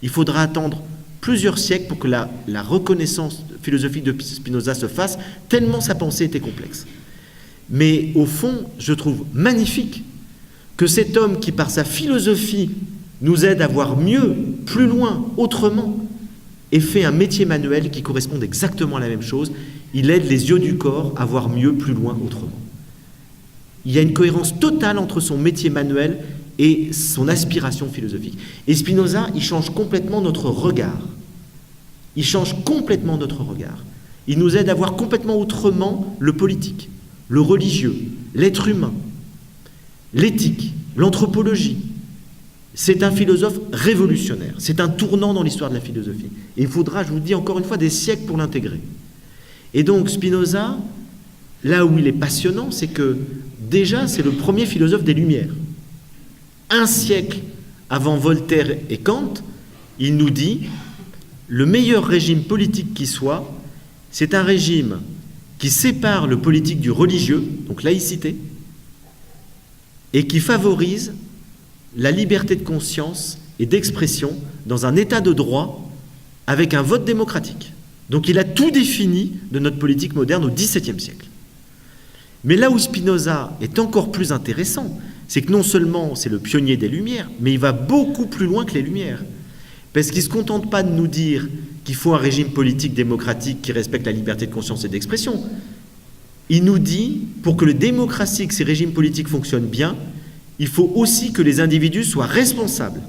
Il faudra attendre plusieurs siècles pour que la reconnaissance philosophique de Spinoza se fasse, tellement sa pensée était complexe. Mais au fond, je trouve magnifique que cet homme qui, par sa philosophie, nous aide à voir mieux, plus loin, autrement, ait fait un métier manuel qui corresponde exactement à la même chose. Il aide les yeux du corps à voir mieux, plus loin, autrement. Il y a une cohérence totale entre son métier manuel et son aspiration philosophique. Et Spinoza, il change complètement notre regard. Il change complètement notre regard. Il nous aide à voir complètement autrement le politique, le religieux, l'être humain, l'éthique, l'anthropologie. C'est un philosophe révolutionnaire. C'est un tournant dans l'histoire de la philosophie. Et il faudra, je vous dis encore une fois, des siècles pour l'intégrer. Et donc Spinoza, là où il est passionnant, c'est que déjà, c'est le premier philosophe des Lumières. Un siècle avant Voltaire et Kant, il nous dit le meilleur régime politique qui soit, c'est un régime qui sépare le politique du religieux, donc laïcité, et qui favorise la liberté de conscience et d'expression dans un état de droit avec un vote démocratique. Donc il a tout défini de notre politique moderne au XVIIe siècle. Mais là où Spinoza est encore plus intéressant, c'est que non seulement c'est le pionnier des Lumières, mais il va beaucoup plus loin que les Lumières. Parce qu'il ne se contente pas de nous dire qu'il faut un régime politique démocratique qui respecte la liberté de conscience et d'expression. Il nous dit, pour que la démocratie, que ces régimes politiques fonctionnent bien, il faut aussi que les individus soient responsables.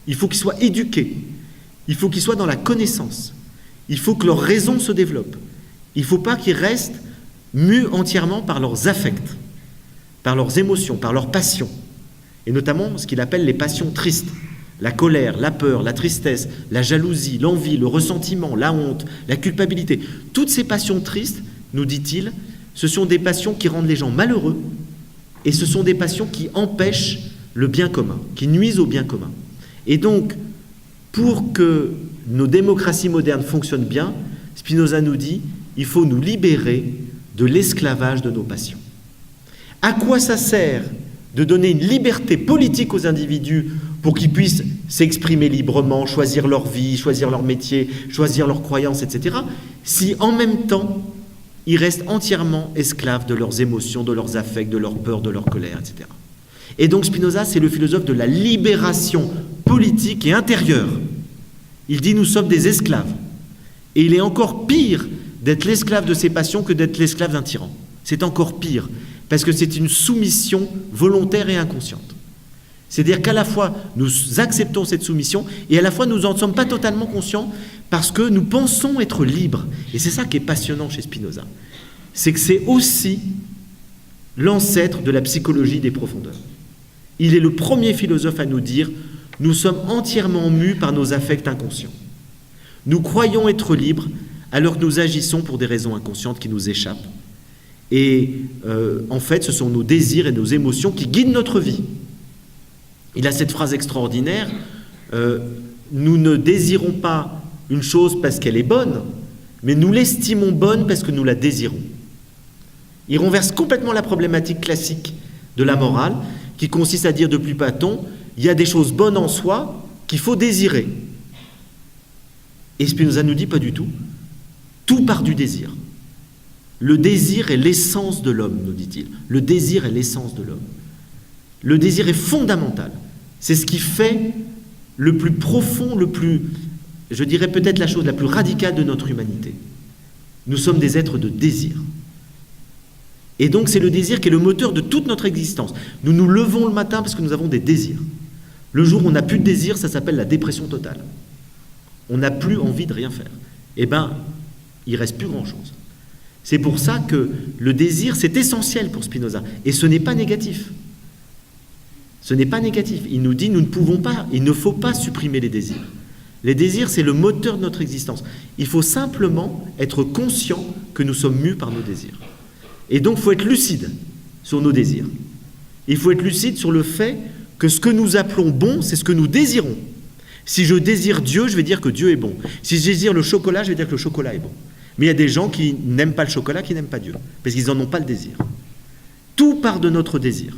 Il faut qu'ils soient éduqués. Il faut qu'ils soient dans la connaissance. Il faut que leur raison se développe. Il ne faut pas qu'ils restent mus entièrement par leurs affects, par leurs émotions, par leurs passions. Et notamment ce qu'il appelle les passions tristes. La colère, la peur, la tristesse, la jalousie, l'envie, le ressentiment, la honte, la culpabilité. Toutes ces passions tristes, nous dit-il, ce sont des passions qui rendent les gens malheureux et ce sont des passions qui empêchent le bien commun, qui nuisent au bien commun. Et donc, pour que nos démocraties modernes fonctionnent bien, Spinoza nous dit, il faut nous libérer de l'esclavage de nos passions. À quoi ça sert de donner une liberté politique aux individus pour qu'ils puissent s'exprimer librement, choisir leur vie, choisir leur métier, choisir leurs croyances, etc., si en même temps, ils restent entièrement esclaves de leurs émotions, de leurs affects, de leur peur, de leur colère, etc. Et donc Spinoza, c'est le philosophe de la libération politique et intérieure. Il dit nous sommes des esclaves. Et il est encore pire d'être l'esclave de ses passions que d'être l'esclave d'un tyran. C'est encore pire, parce que c'est une soumission volontaire et inconsciente. C'est-à-dire qu'à la fois nous acceptons cette soumission et à la fois nous n'en sommes pas totalement conscients parce que nous pensons être libres. Et c'est ça qui est passionnant chez Spinoza. C'est que c'est aussi l'ancêtre de la psychologie des profondeurs. Il est le premier philosophe à nous dire « Nous sommes entièrement mus par nos affects inconscients. Nous croyons être libres alors que nous agissons pour des raisons inconscientes qui nous échappent. Et en fait, ce sont nos désirs et nos émotions qui guident notre vie. » Il a cette phrase extraordinaire, nous ne désirons pas une chose parce qu'elle est bonne, mais nous l'estimons bonne parce que nous la désirons. Il renverse complètement la problématique classique de la morale, qui consiste à dire depuis Platon, il y a des choses bonnes en soi qu'il faut désirer. Et Spinoza nous dit pas du tout, tout part du désir. Le désir est l'essence de l'homme, nous dit-il. Le désir est l'essence de l'homme. Le désir est fondamental. C'est ce qui fait le plus profond, le plus, je dirais peut-être la chose la plus radicale de notre humanité. Nous sommes des êtres de désir. Et donc c'est le désir qui est le moteur de toute notre existence. Nous nous levons le matin parce que nous avons des désirs. Le jour où on n'a plus de désir, ça s'appelle la dépression totale. On n'a plus envie de rien faire. Eh bien, il ne reste plus grand-chose. C'est pour ça que le désir, c'est essentiel pour Spinoza. Et ce n'est pas négatif. Ce n'est pas négatif. Il nous dit, nous ne pouvons pas, il ne faut pas supprimer les désirs. Les désirs, c'est le moteur de notre existence. Il faut simplement être conscient que nous sommes mus par nos désirs. Et donc, il faut être lucide sur nos désirs. Il faut être lucide sur le fait que ce que nous appelons bon, c'est ce que nous désirons. Si je désire Dieu, je vais dire que Dieu est bon. Si je désire le chocolat, je vais dire que le chocolat est bon. Mais il y a des gens qui n'aiment pas le chocolat, qui n'aiment pas Dieu, parce qu'ils n'en ont pas le désir. Tout part de notre désir.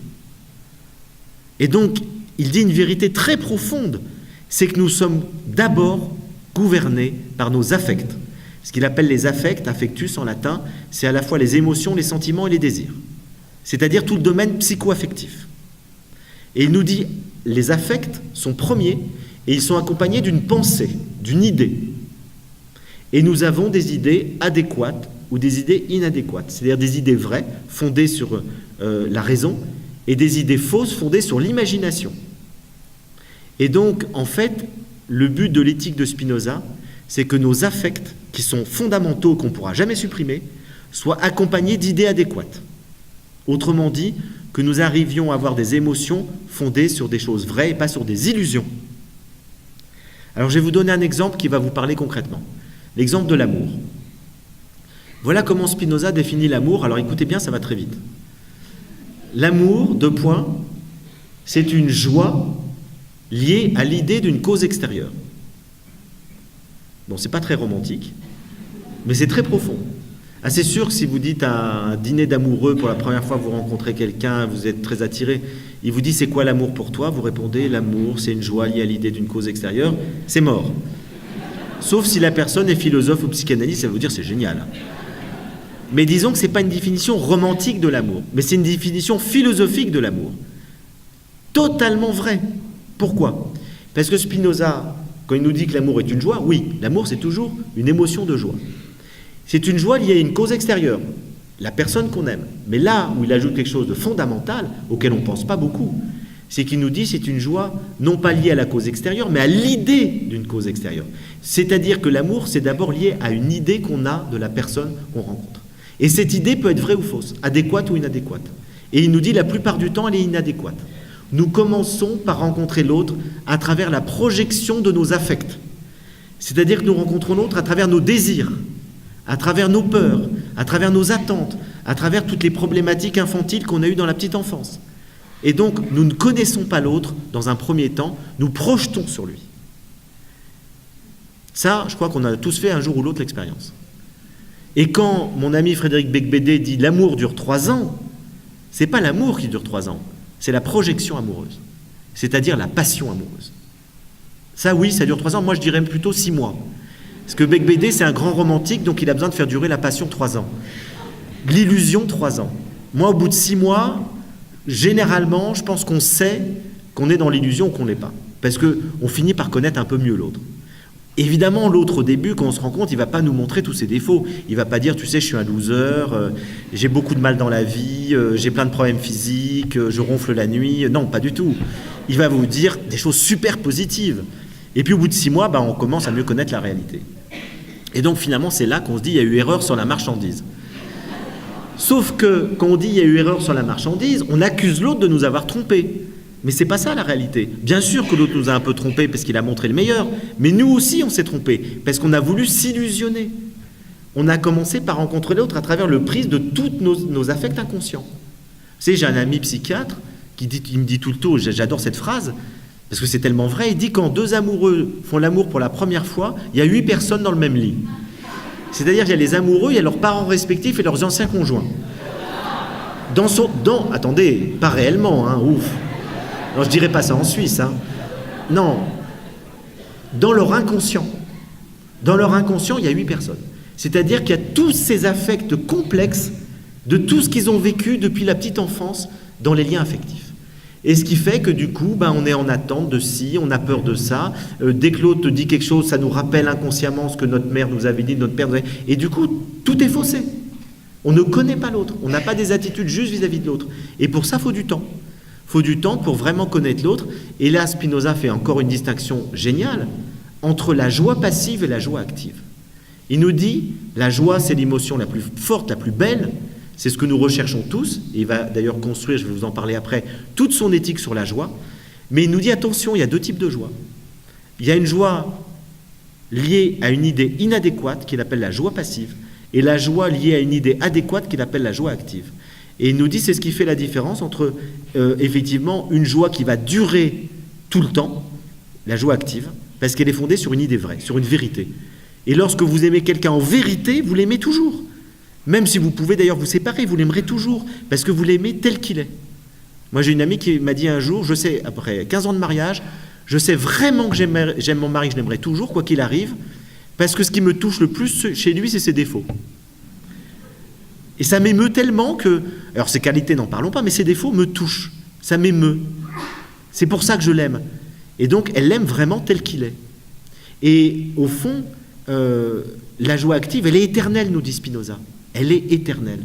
Et donc, il dit une vérité très profonde, c'est que nous sommes d'abord gouvernés par nos affects. Ce qu'il appelle les affects, affectus en latin, c'est à la fois les émotions, les sentiments et les désirs. C'est-à-dire tout le domaine psycho-affectif. Et il nous dit, les affects sont premiers et ils sont accompagnés d'une pensée, d'une idée. Et nous avons des idées adéquates ou des idées inadéquates, c'est-à-dire des idées vraies, fondées sur la raison, et des idées fausses fondées sur l'imagination. Et donc, en fait, le but de l'éthique de Spinoza, c'est que nos affects, qui sont fondamentaux, qu'on ne pourra jamais supprimer, soient accompagnés d'idées adéquates. Autrement dit, que nous arrivions à avoir des émotions fondées sur des choses vraies et pas sur des illusions. Alors, je vais vous donner un exemple qui va vous parler concrètement. L'exemple de l'amour. Voilà comment Spinoza définit l'amour. Alors, écoutez bien, ça va très vite. L'amour, 2 points, c'est une joie liée à l'idée d'une cause extérieure. Bon, c'est pas très romantique, mais c'est très profond. Ah, c'est sûr que si vous dites à un dîner d'amoureux, pour la première fois vous rencontrez quelqu'un, vous êtes très attiré, il vous dit c'est quoi l'amour pour toi? Vous répondez l'amour, c'est une joie liée à l'idée d'une cause extérieure, c'est mort. Sauf si la personne est philosophe ou psychanalyste, ça va vous dire c'est génial. Mais disons que ce n'est pas une définition romantique de l'amour, mais c'est une définition philosophique de l'amour. totalement vrai. Pourquoi? Parce que Spinoza, quand il nous dit que l'amour est une joie, oui, l'amour c'est toujours une émotion de joie. C'est une joie liée à une cause extérieure, la personne qu'on aime. Mais là où il ajoute quelque chose de fondamental, auquel on ne pense pas beaucoup, c'est qu'il nous dit c'est une joie non pas liée à la cause extérieure, mais à l'idée d'une cause extérieure. C'est-à-dire que l'amour, c'est d'abord lié à une idée qu'on a de la personne qu'on rencontre. Et cette idée peut être vraie ou fausse, adéquate ou inadéquate. Et il nous dit la plupart du temps, elle est inadéquate. Nous commençons par rencontrer l'autre à travers la projection de nos affects. C'est-à-dire que nous rencontrons l'autre à travers nos désirs, à travers nos peurs, à travers nos attentes, à travers toutes les problématiques infantiles qu'on a eues dans la petite enfance. Et donc, nous ne connaissons pas l'autre dans un premier temps, nous projetons sur lui. Ça, je crois qu'on a tous fait un jour ou l'autre l'expérience. Et quand mon ami Frédéric Beigbeder dit « l'amour dure 3 ans », c'est pas l'amour qui dure 3 ans, c'est la projection amoureuse, c'est-à-dire la passion amoureuse. Ça, oui, ça dure 3 ans, moi je dirais plutôt 6 mois. Parce que Beigbeder, c'est un grand romantique, donc il a besoin de faire durer la passion 3 ans. L'illusion, 3 ans. Moi, au bout de 6 mois... généralement, je pense qu'on sait qu'on est dans l'illusion ou qu'on ne l'est pas. Parce qu'on finit par connaître un peu mieux l'autre. Évidemment, l'autre, au début, quand on se rend compte, il ne va pas nous montrer tous ses défauts. Il ne va pas dire, tu sais, je suis un loser, j'ai beaucoup de mal dans la vie, j'ai plein de problèmes physiques, je ronfle la nuit. Non, pas du tout. Il va vous dire des choses super positives. Et puis, au bout de 6 mois, on commence à mieux connaître la réalité. Et donc, finalement, c'est là qu'on se dit, il y a eu erreur sur la marchandise. Sauf que, quand on dit il y a eu erreur sur la marchandise, on accuse l'autre de nous avoir trompés. Mais c'est pas ça la réalité. Bien sûr que l'autre nous a un peu trompés parce qu'il a montré le meilleur, mais nous aussi on s'est trompés, parce qu'on a voulu s'illusionner. On a commencé par rencontrer l'autre à travers le prisme de tous nos affects inconscients. Vous savez, j'ai un ami psychiatre il me dit tout le temps, j'adore cette phrase, parce que c'est tellement vrai, il dit quand 2 amoureux font l'amour pour la première fois, il y a 8 personnes dans le même lit. C'est-à-dire qu'il y a les amoureux, il y a leurs parents respectifs et leurs anciens conjoints. Attendez, pas réellement, hein, ouf. Alors je dirais pas ça en Suisse, hein. Non. Dans leur inconscient. Dans leur inconscient, il y a 8 personnes. C'est-à-dire qu'il y a tous ces affects complexes de tout ce qu'ils ont vécu depuis la petite enfance dans les liens affectifs. Et ce qui fait que du coup, on est en attente de ci, on a peur de ça. Dès que l'autre dit quelque chose, ça nous rappelle inconsciemment ce que notre mère nous avait dit, notre père nous avait dit. Et du coup, tout est faussé. On ne connaît pas l'autre. On n'a pas des attitudes justes vis-à-vis de l'autre. Et pour ça, il faut du temps. Il faut du temps pour vraiment connaître l'autre. Et là, Spinoza fait encore une distinction géniale entre la joie passive et la joie active. Il nous dit, la joie, c'est l'émotion la plus forte, la plus belle. C'est ce que nous recherchons tous, et il va d'ailleurs construire, je vais vous en parler après, toute son éthique sur la joie. Mais il nous dit, attention, il y a 2 types de joie. Il y a une joie liée à une idée inadéquate, qu'il appelle la joie passive, et la joie liée à une idée adéquate, qu'il appelle la joie active. Et il nous dit, c'est ce qui fait la différence entre, effectivement, une joie qui va durer tout le temps, la joie active, parce qu'elle est fondée sur une idée vraie, sur une vérité. Et lorsque vous aimez quelqu'un en vérité, vous l'aimez toujours. Même si vous pouvez d'ailleurs vous séparer, vous l'aimerez toujours, parce que vous l'aimez tel qu'il est. Moi, j'ai une amie qui m'a dit un jour, je sais, après 15 ans de mariage, je sais vraiment que j'aime mon mari, je l'aimerai toujours, quoi qu'il arrive, parce que ce qui me touche le plus chez lui, c'est ses défauts. Et ça m'émeut tellement que... Alors, ses qualités, n'en parlons pas, mais ses défauts me touchent. Ça m'émeut. C'est pour ça que je l'aime. Et donc, elle l'aime vraiment tel qu'il est. Et au fond, la joie active, elle est éternelle, nous dit Spinoza. Elle est éternelle.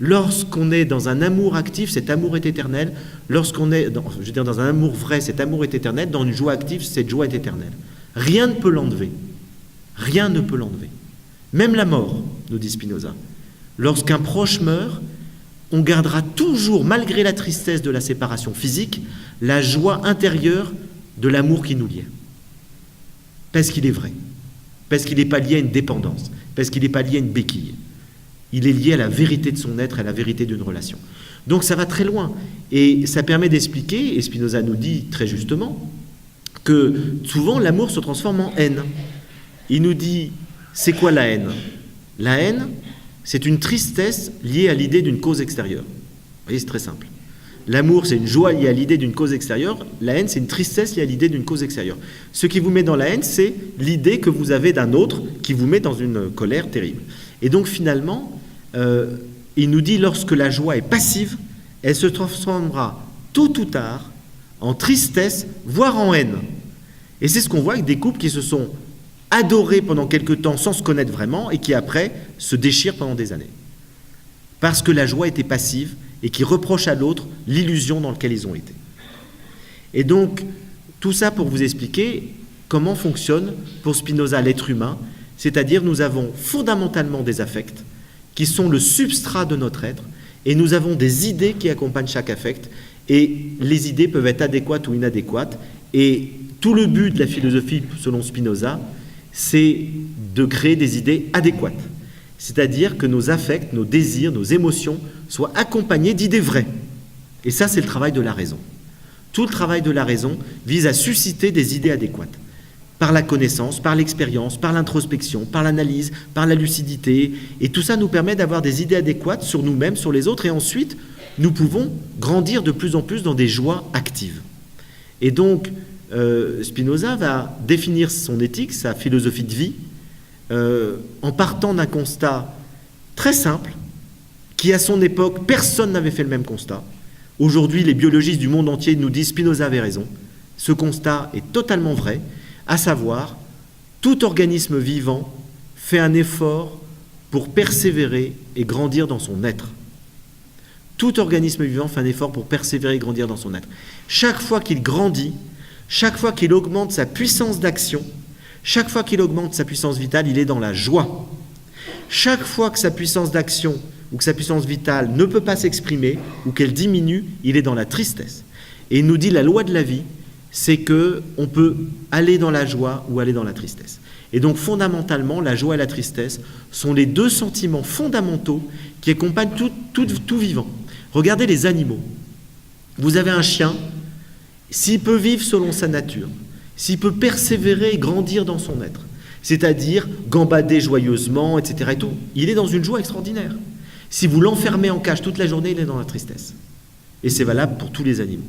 Lorsqu'on est dans un amour actif, cet amour est éternel. Lorsqu'on est, dans un amour vrai, cet amour est éternel. Dans une joie active, cette joie est éternelle. Rien ne peut l'enlever. Rien ne peut l'enlever. Même la mort, nous dit Spinoza. Lorsqu'un proche meurt, on gardera toujours, malgré la tristesse de la séparation physique, la joie intérieure de l'amour qui nous lie. Parce qu'il est vrai. Parce qu'il n'est pas lié à une dépendance. Parce qu'il n'est pas lié à une béquille. Il est lié à la vérité de son être, à la vérité d'une relation. Donc ça va très loin. Et ça permet d'expliquer, et Spinoza nous dit très justement, que souvent l'amour se transforme en haine. Il nous dit, c'est quoi la haine? La haine, c'est une tristesse liée à l'idée d'une cause extérieure. Vous voyez, c'est très simple. L'amour, c'est une joie liée à l'idée d'une cause extérieure. La haine, c'est une tristesse liée à l'idée d'une cause extérieure. Ce qui vous met dans la haine, c'est l'idée que vous avez d'un autre qui vous met dans une colère terrible. Et donc finalement, il nous dit, lorsque la joie est passive, elle se transformera tôt ou tard en tristesse, voire en haine. Et c'est ce qu'on voit avec des couples qui se sont adorés pendant quelque temps sans se connaître vraiment et qui après se déchirent pendant des années. Parce que la joie était passive et qui reprochent à l'autre l'illusion dans laquelle ils ont été. Et donc, tout ça pour vous expliquer comment fonctionne pour Spinoza l'être humain, c'est-à-dire nous avons fondamentalement des affects qui sont le substrat de notre être et nous avons des idées qui accompagnent chaque affect et les idées peuvent être adéquates ou inadéquates et tout le but de la philosophie selon Spinoza, c'est de créer des idées adéquates. C'est-à-dire que nos affects, nos désirs, nos émotions soient accompagnés d'idées vraies. Et ça, c'est le travail de la raison. Tout le travail de la raison vise à susciter des idées adéquates. Par la connaissance, par l'expérience, par l'introspection, par l'analyse, par la lucidité. Et tout ça nous permet d'avoir des idées adéquates sur nous-mêmes, sur les autres. Et ensuite, nous pouvons grandir de plus en plus dans des joies actives. Et donc, Spinoza va définir son éthique, sa philosophie de vie, en partant d'un constat très simple, qui à son époque, personne n'avait fait le même constat. Aujourd'hui, les biologistes du monde entier nous disent Spinoza avait raison. Ce constat est totalement vrai, à savoir, tout organisme vivant fait un effort pour persévérer et grandir dans son être. Tout organisme vivant fait un effort pour persévérer et grandir dans son être. Chaque fois qu'il grandit, chaque fois qu'il augmente sa puissance d'action, chaque fois qu'il augmente sa puissance vitale, il est dans la joie. Chaque fois que sa puissance d'action ou que sa puissance vitale ne peut pas s'exprimer ou qu'elle diminue, il est dans la tristesse. Et il nous dit la loi de la vie, c'est qu'on peut aller dans la joie ou aller dans la tristesse. Et donc fondamentalement, la joie et la tristesse sont les deux sentiments fondamentaux qui accompagnent tout vivant. Regardez les animaux. Vous avez un chien, s'il peut vivre selon sa nature, s'il peut persévérer et grandir dans son être, c'est-à-dire gambader joyeusement, etc. et tout, il est dans une joie extraordinaire. Si vous l'enfermez en cage toute la journée, il est dans la tristesse. Et c'est valable pour tous les animaux.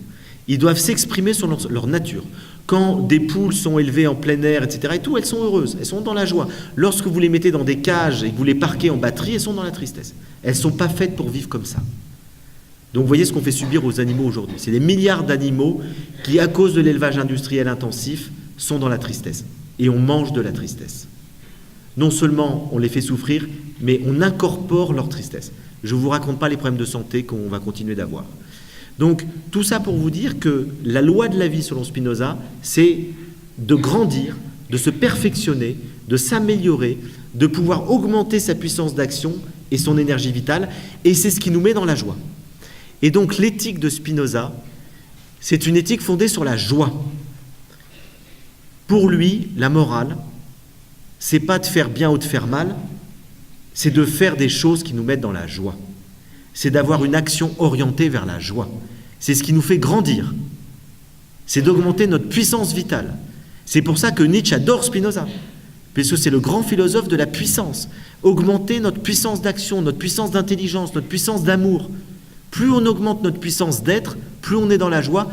Ils doivent s'exprimer sur leur nature. Quand des poules sont élevées en plein air, etc. et tout, elles sont heureuses, elles sont dans la joie. Lorsque vous les mettez dans des cages et que vous les parquez en batterie, elles sont dans la tristesse. Elles ne sont pas faites pour vivre comme ça. Donc vous voyez ce qu'on fait subir aux animaux aujourd'hui. C'est des milliards d'animaux qui, à cause de l'élevage industriel intensif, sont dans la tristesse. Et on mange de la tristesse. Non seulement on les fait souffrir, mais on incorpore leur tristesse. Je ne vous raconte pas les problèmes de santé qu'on va continuer d'avoir. Donc tout ça pour vous dire que la loi de la vie selon Spinoza, c'est de grandir, de se perfectionner, de s'améliorer, de pouvoir augmenter sa puissance d'action et son énergie vitale, et c'est ce qui nous met dans la joie. Et donc l'éthique de Spinoza, c'est une éthique fondée sur la joie. Pour lui, la morale, c'est pas de faire bien ou de faire mal, c'est de faire des choses qui nous mettent dans la joie. C'est d'avoir une action orientée vers la joie. C'est ce qui nous fait grandir. C'est d'augmenter notre puissance vitale. C'est pour ça que Nietzsche adore Spinoza, puisque c'est le grand philosophe de la puissance. Augmenter notre puissance d'action, notre puissance d'intelligence, notre puissance d'amour. Plus on augmente notre puissance d'être, plus on est dans la joie,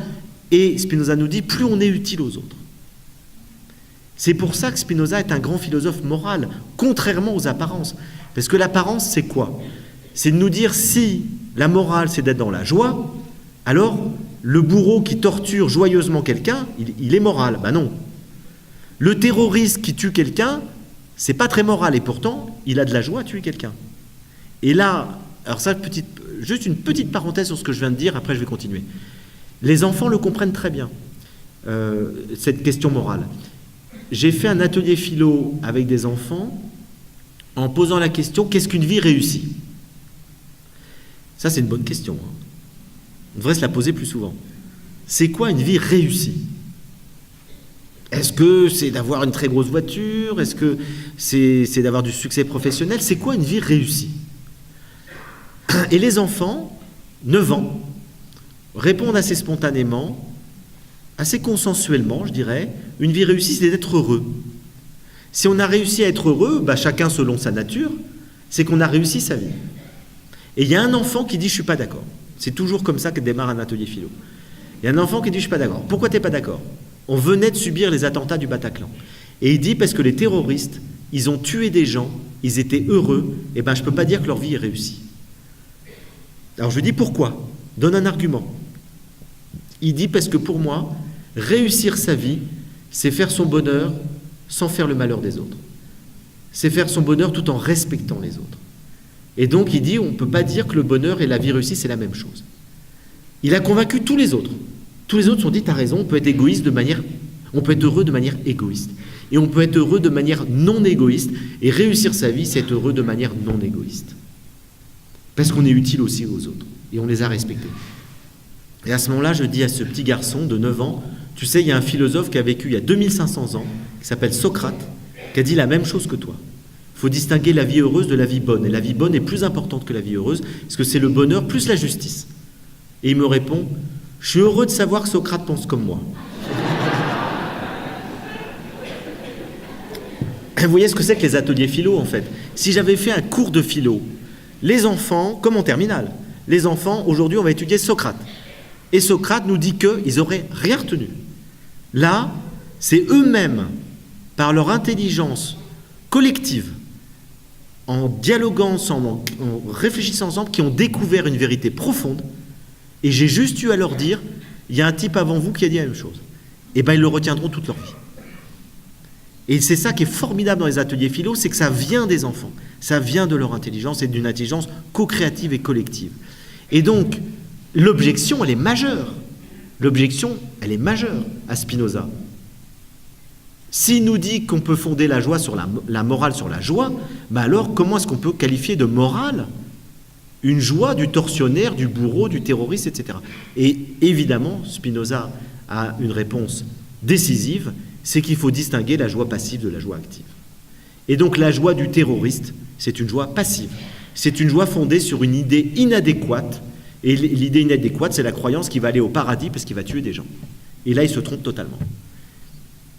et Spinoza nous dit, plus on est utile aux autres. C'est pour ça que Spinoza est un grand philosophe moral, contrairement aux apparences. Parce que l'apparence, c'est quoi ? C'est de nous dire, si la morale, c'est d'être dans la joie, alors le bourreau qui torture joyeusement quelqu'un, il est moral. Ben non. Le terroriste qui tue quelqu'un, c'est pas très moral, et pourtant, il a de la joie à tuer quelqu'un. Et là, alors ça, juste une petite parenthèse sur ce que je viens de dire, après je vais continuer. Les enfants le comprennent très bien, cette question morale. J'ai fait un atelier philo avec des enfants en posant la question, qu'est-ce qu'une vie réussie ? Ça, c'est une bonne question. Hein. On devrait se la poser plus souvent. C'est quoi une vie réussie ? Est-ce que c'est d'avoir une très grosse voiture ? Est-ce que c'est d'avoir du succès professionnel ? C'est quoi une vie réussie ? Et les enfants, 9 ans, répondent assez spontanément, assez consensuellement, je dirais, une vie réussie, c'est d'être heureux. Si on a réussi à être heureux, chacun selon sa nature, c'est qu'on a réussi sa vie. Et il y a un enfant qui dit « je ne suis pas d'accord ». C'est toujours comme ça que démarre un atelier philo. Il y a un enfant qui dit « je ne suis pas d'accord ». Pourquoi tu n'es pas d'accord ? On venait de subir les attentats du Bataclan. Et il dit « parce que les terroristes, ils ont tué des gens, ils étaient heureux, et je ne peux pas dire que leur vie est réussie ». Alors je lui dis « pourquoi ? Donne un argument ». Il dit, parce que pour moi, réussir sa vie, c'est faire son bonheur sans faire le malheur des autres. C'est faire son bonheur tout en respectant les autres. Et donc il dit, on ne peut pas dire que le bonheur et la vie réussie, c'est la même chose. Il a convaincu tous les autres. Tous les autres se sont dit, t'as raison, on peut être on peut être heureux de manière égoïste. Et on peut être heureux de manière non égoïste. Et réussir sa vie, c'est être heureux de manière non égoïste. Parce qu'on est utile aussi aux autres. Et on les a respectés. Et à ce moment-là, je dis à ce petit garçon de 9 ans, tu sais, il y a un philosophe qui a vécu il y a 2500 ans, qui s'appelle Socrate, qui a dit la même chose que toi. Il faut distinguer la vie heureuse de la vie bonne. Et la vie bonne est plus importante que la vie heureuse, parce que c'est le bonheur plus la justice. Et il me répond, je suis heureux de savoir que Socrate pense comme moi. Vous voyez ce que c'est que les ateliers philo, en fait. Si j'avais fait un cours de philo, les enfants, comme en terminale, les enfants, aujourd'hui, on va étudier Socrate. Et Socrate nous dit qu'ils n'auraient rien retenu. Là, c'est eux-mêmes, par leur intelligence collective, en dialoguant ensemble, en réfléchissant ensemble, qui ont découvert une vérité profonde. Et j'ai juste eu à leur dire, il y a un type avant vous qui a dit la même chose. Et bien, ils le retiendront toute leur vie. Et c'est ça qui est formidable dans les ateliers philo, c'est que ça vient des enfants. Ça vient de leur intelligence et d'une intelligence co-créative et collective. Et donc, l'objection, elle est majeure. L'objection, elle est majeure à Spinoza. S'il nous dit qu'on peut fonder la joie sur la morale sur la joie, ben alors comment est-ce qu'on peut qualifier de morale une joie du tortionnaire, du bourreau, du terroriste, etc. Et évidemment, Spinoza a une réponse décisive, c'est qu'il faut distinguer la joie passive de la joie active. Et donc la joie du terroriste, c'est une joie passive. C'est une joie fondée sur une idée inadéquate. Et l'idée inadéquate, c'est la croyance qu'il va aller au paradis parce qu'il va tuer des gens. Et là, il se trompe totalement.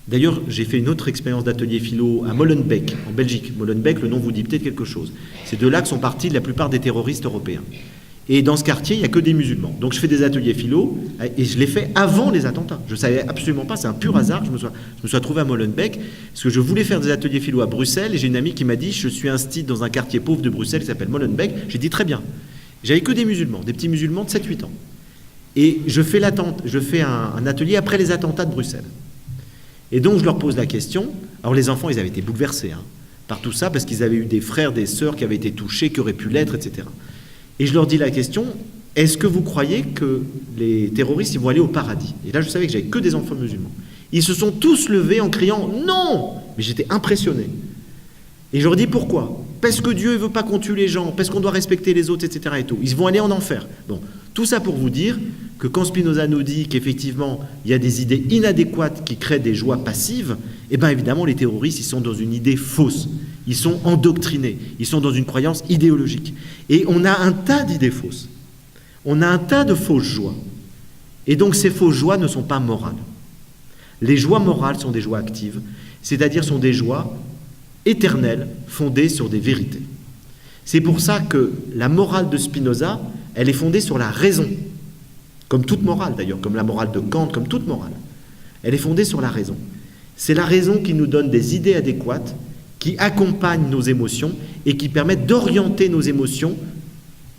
D'ailleurs, j'ai fait une autre expérience d'atelier philo à Molenbeek, en Belgique. Molenbeek, le nom vous dit peut-être quelque chose. C'est de là que sont partis la plupart des terroristes européens. Et dans ce quartier, il n'y a que des musulmans. Donc je fais des ateliers philo, et je les fais avant les attentats. Je ne savais absolument pas, c'est un pur hasard, je me suis retrouvé à Molenbeek, parce que je voulais faire des ateliers philo à Bruxelles, et j'ai une amie qui m'a dit, je suis instit dans un quartier pauvre de Bruxelles qui s'appelle Molenbeek. J'ai dit, très bien. J'avais que des musulmans, des petits musulmans de 7-8 ans. Et je fais un atelier après les attentats de Bruxelles. Et donc je leur pose la question. Alors les enfants, ils avaient été bouleversés par tout ça, parce qu'ils avaient eu des frères, des sœurs qui avaient été touchés, qui auraient pu l'être, etc. Et je leur dis la question, est-ce que vous croyez que les terroristes ils vont aller au paradis? Et là, je savais que j'avais que des enfants musulmans. Ils se sont tous levés en criant « Non !» Mais j'étais impressionné. Et je leur dis pourquoi? Parce que Dieu ne veut pas qu'on tue les gens, parce qu'on doit respecter les autres, etc. Et tout. Ils vont aller en enfer. Bon, tout ça pour vous dire que quand Spinoza nous dit qu'effectivement, il y a des idées inadéquates qui créent des joies passives, eh bien évidemment, les terroristes, ils sont dans une idée fausse. Ils sont endoctrinés. Ils sont dans une croyance idéologique. Et on a un tas d'idées fausses. On a un tas de fausses joies. Et donc, ces fausses joies ne sont pas morales. Les joies morales sont des joies actives, c'est-à-dire sont des joies éternelles, fondées sur des vérités. C'est pour ça que la morale de Spinoza, elle est fondée sur la raison. Comme toute morale d'ailleurs, comme la morale de Kant, comme toute morale. Elle est fondée sur la raison. C'est la raison qui nous donne des idées adéquates, qui accompagnent nos émotions et qui permettent d'orienter nos émotions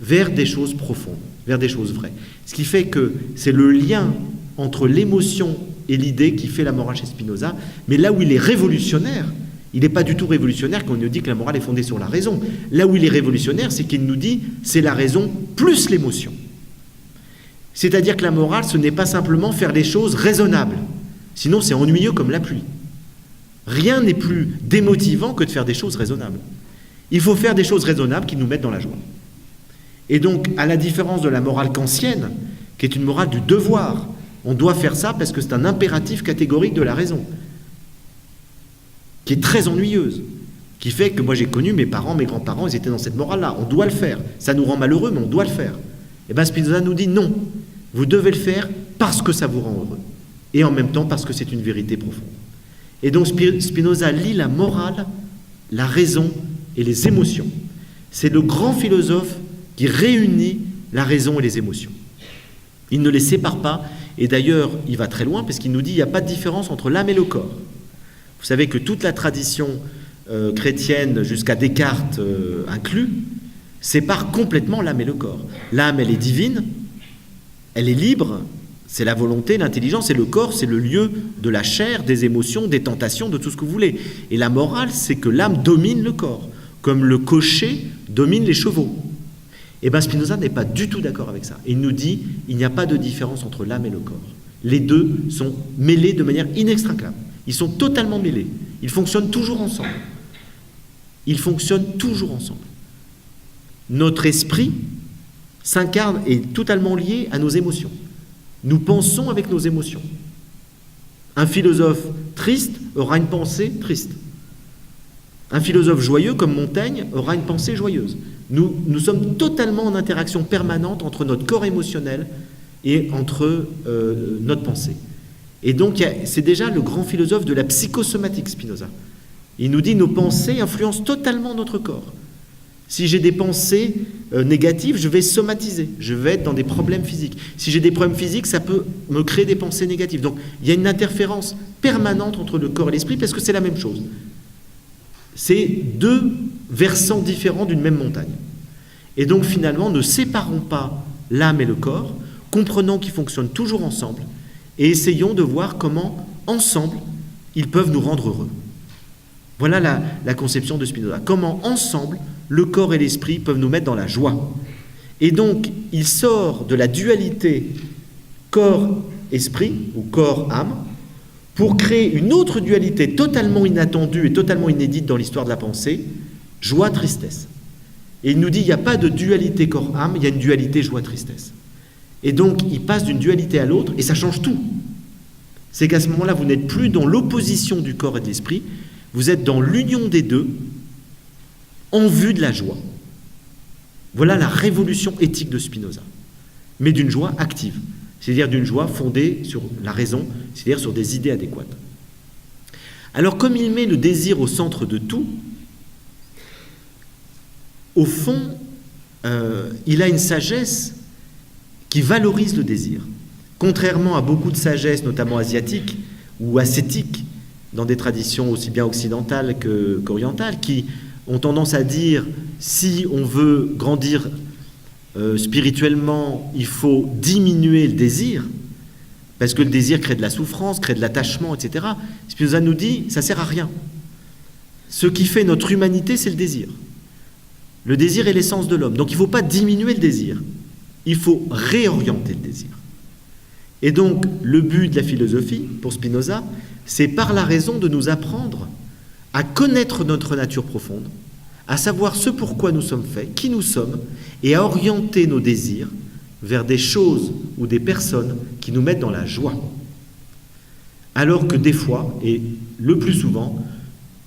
vers des choses profondes, vers des choses vraies. Ce qui fait que c'est le lien entre l'émotion et l'idée qui fait la morale chez Spinoza, mais là où il est révolutionnaire, il n'est pas du tout révolutionnaire quand on nous dit que la morale est fondée sur la raison. Là où il est révolutionnaire, c'est qu'il nous dit c'est la raison plus l'émotion. C'est-à-dire que la morale, ce n'est pas simplement faire les choses raisonnables. Sinon, c'est ennuyeux comme la pluie. Rien n'est plus démotivant que de faire des choses raisonnables. Il faut faire des choses raisonnables qui nous mettent dans la joie. Et donc, à la différence de la morale kantienne, qui est une morale du devoir, on doit faire ça parce que c'est un impératif catégorique de la raison, qui est très ennuyeuse, qui fait que moi j'ai connu mes parents, mes grands-parents, ils étaient dans cette morale-là. On doit le faire. Ça nous rend malheureux, mais on doit le faire. Et bien Spinoza nous dit non, vous devez le faire parce que ça vous rend heureux. Et en même temps parce que c'est une vérité profonde. Et donc Spinoza lie la morale, la raison et les émotions. C'est le grand philosophe qui réunit la raison et les émotions. Il ne les sépare pas, et d'ailleurs il va très loin parce qu'il nous dit qu'il n'y a pas de différence entre l'âme et le corps. Vous savez que toute la tradition chrétienne, jusqu'à Descartes inclus, sépare complètement l'âme et le corps. L'âme, elle est divine, elle est libre, C'est la volonté, l'intelligence, et le corps, c'est le lieu de la chair, des émotions, des tentations, de tout ce que vous voulez. Et la morale, c'est que l'âme domine le corps, comme le cocher domine les chevaux. Et bien Spinoza n'est pas du tout d'accord avec ça. Il nous dit, il n'y a pas de différence entre l'âme et le corps. Les deux sont mêlés de manière inextricable. Ils sont totalement mêlés. Ils fonctionnent toujours ensemble. Ils fonctionnent toujours ensemble. Notre esprit s'incarne et est totalement lié à nos émotions. Nous pensons avec nos émotions. Un philosophe triste aura une pensée triste. Un philosophe joyeux comme Montaigne aura une pensée joyeuse. Nous sommes totalement en interaction permanente entre notre corps émotionnel et entre notre pensée. Et donc, c'est déjà le grand philosophe de la psychosomatique, Spinoza. Il nous dit nos pensées influencent totalement notre corps. Si j'ai des pensées négatives, je vais somatiser, je vais être dans des problèmes physiques. Si j'ai des problèmes physiques, ça peut me créer des pensées négatives. Donc, il y a une interférence permanente entre le corps et l'esprit parce que c'est la même chose. C'est deux versants différents d'une même montagne. Et donc, finalement, ne séparons pas l'âme et le corps, comprenons qu'ils fonctionnent toujours ensemble et essayons de voir comment, ensemble, ils peuvent nous rendre heureux. Voilà la conception de Spinoza. Comment, ensemble, le corps et l'esprit peuvent nous mettre dans la joie. Et donc, il sort de la dualité corps-esprit, ou corps-âme, pour créer une autre dualité totalement inattendue et totalement inédite dans l'histoire de la pensée, joie-tristesse. Et il nous dit, il n'y a pas de dualité corps-âme, il y a une dualité joie-tristesse. Et donc, il passe d'une dualité à l'autre, et ça change tout. C'est qu'à ce moment-là, vous n'êtes plus dans l'opposition du corps et de l'esprit, vous êtes dans l'union des deux, en vue de la joie. Voilà la révolution éthique de Spinoza, mais d'une joie active, c'est-à-dire d'une joie fondée sur la raison, c'est-à-dire sur des idées adéquates. Alors, comme il met le désir au centre de tout, au fond, il a une sagesse qui valorise le désir. Contrairement à beaucoup de sagesses, notamment asiatiques ou ascétiques, dans des traditions aussi bien occidentales qu'orientales, qui ont tendance à dire si on veut grandir spirituellement, il faut diminuer le désir, parce que le désir crée de la souffrance, crée de l'attachement, etc. Spinoza nous dit ça ne sert à rien. Ce qui fait notre humanité, c'est le désir. Le désir est l'essence de l'homme. Donc il ne faut pas diminuer le désir, il faut réorienter le désir. Et donc le but de la philosophie, pour Spinoza, c'est par la raison de nous apprendre à connaître notre nature profonde, à savoir ce pourquoi nous sommes faits, qui nous sommes, et à orienter nos désirs vers des choses ou des personnes qui nous mettent dans la joie. Alors que des fois, et le plus souvent,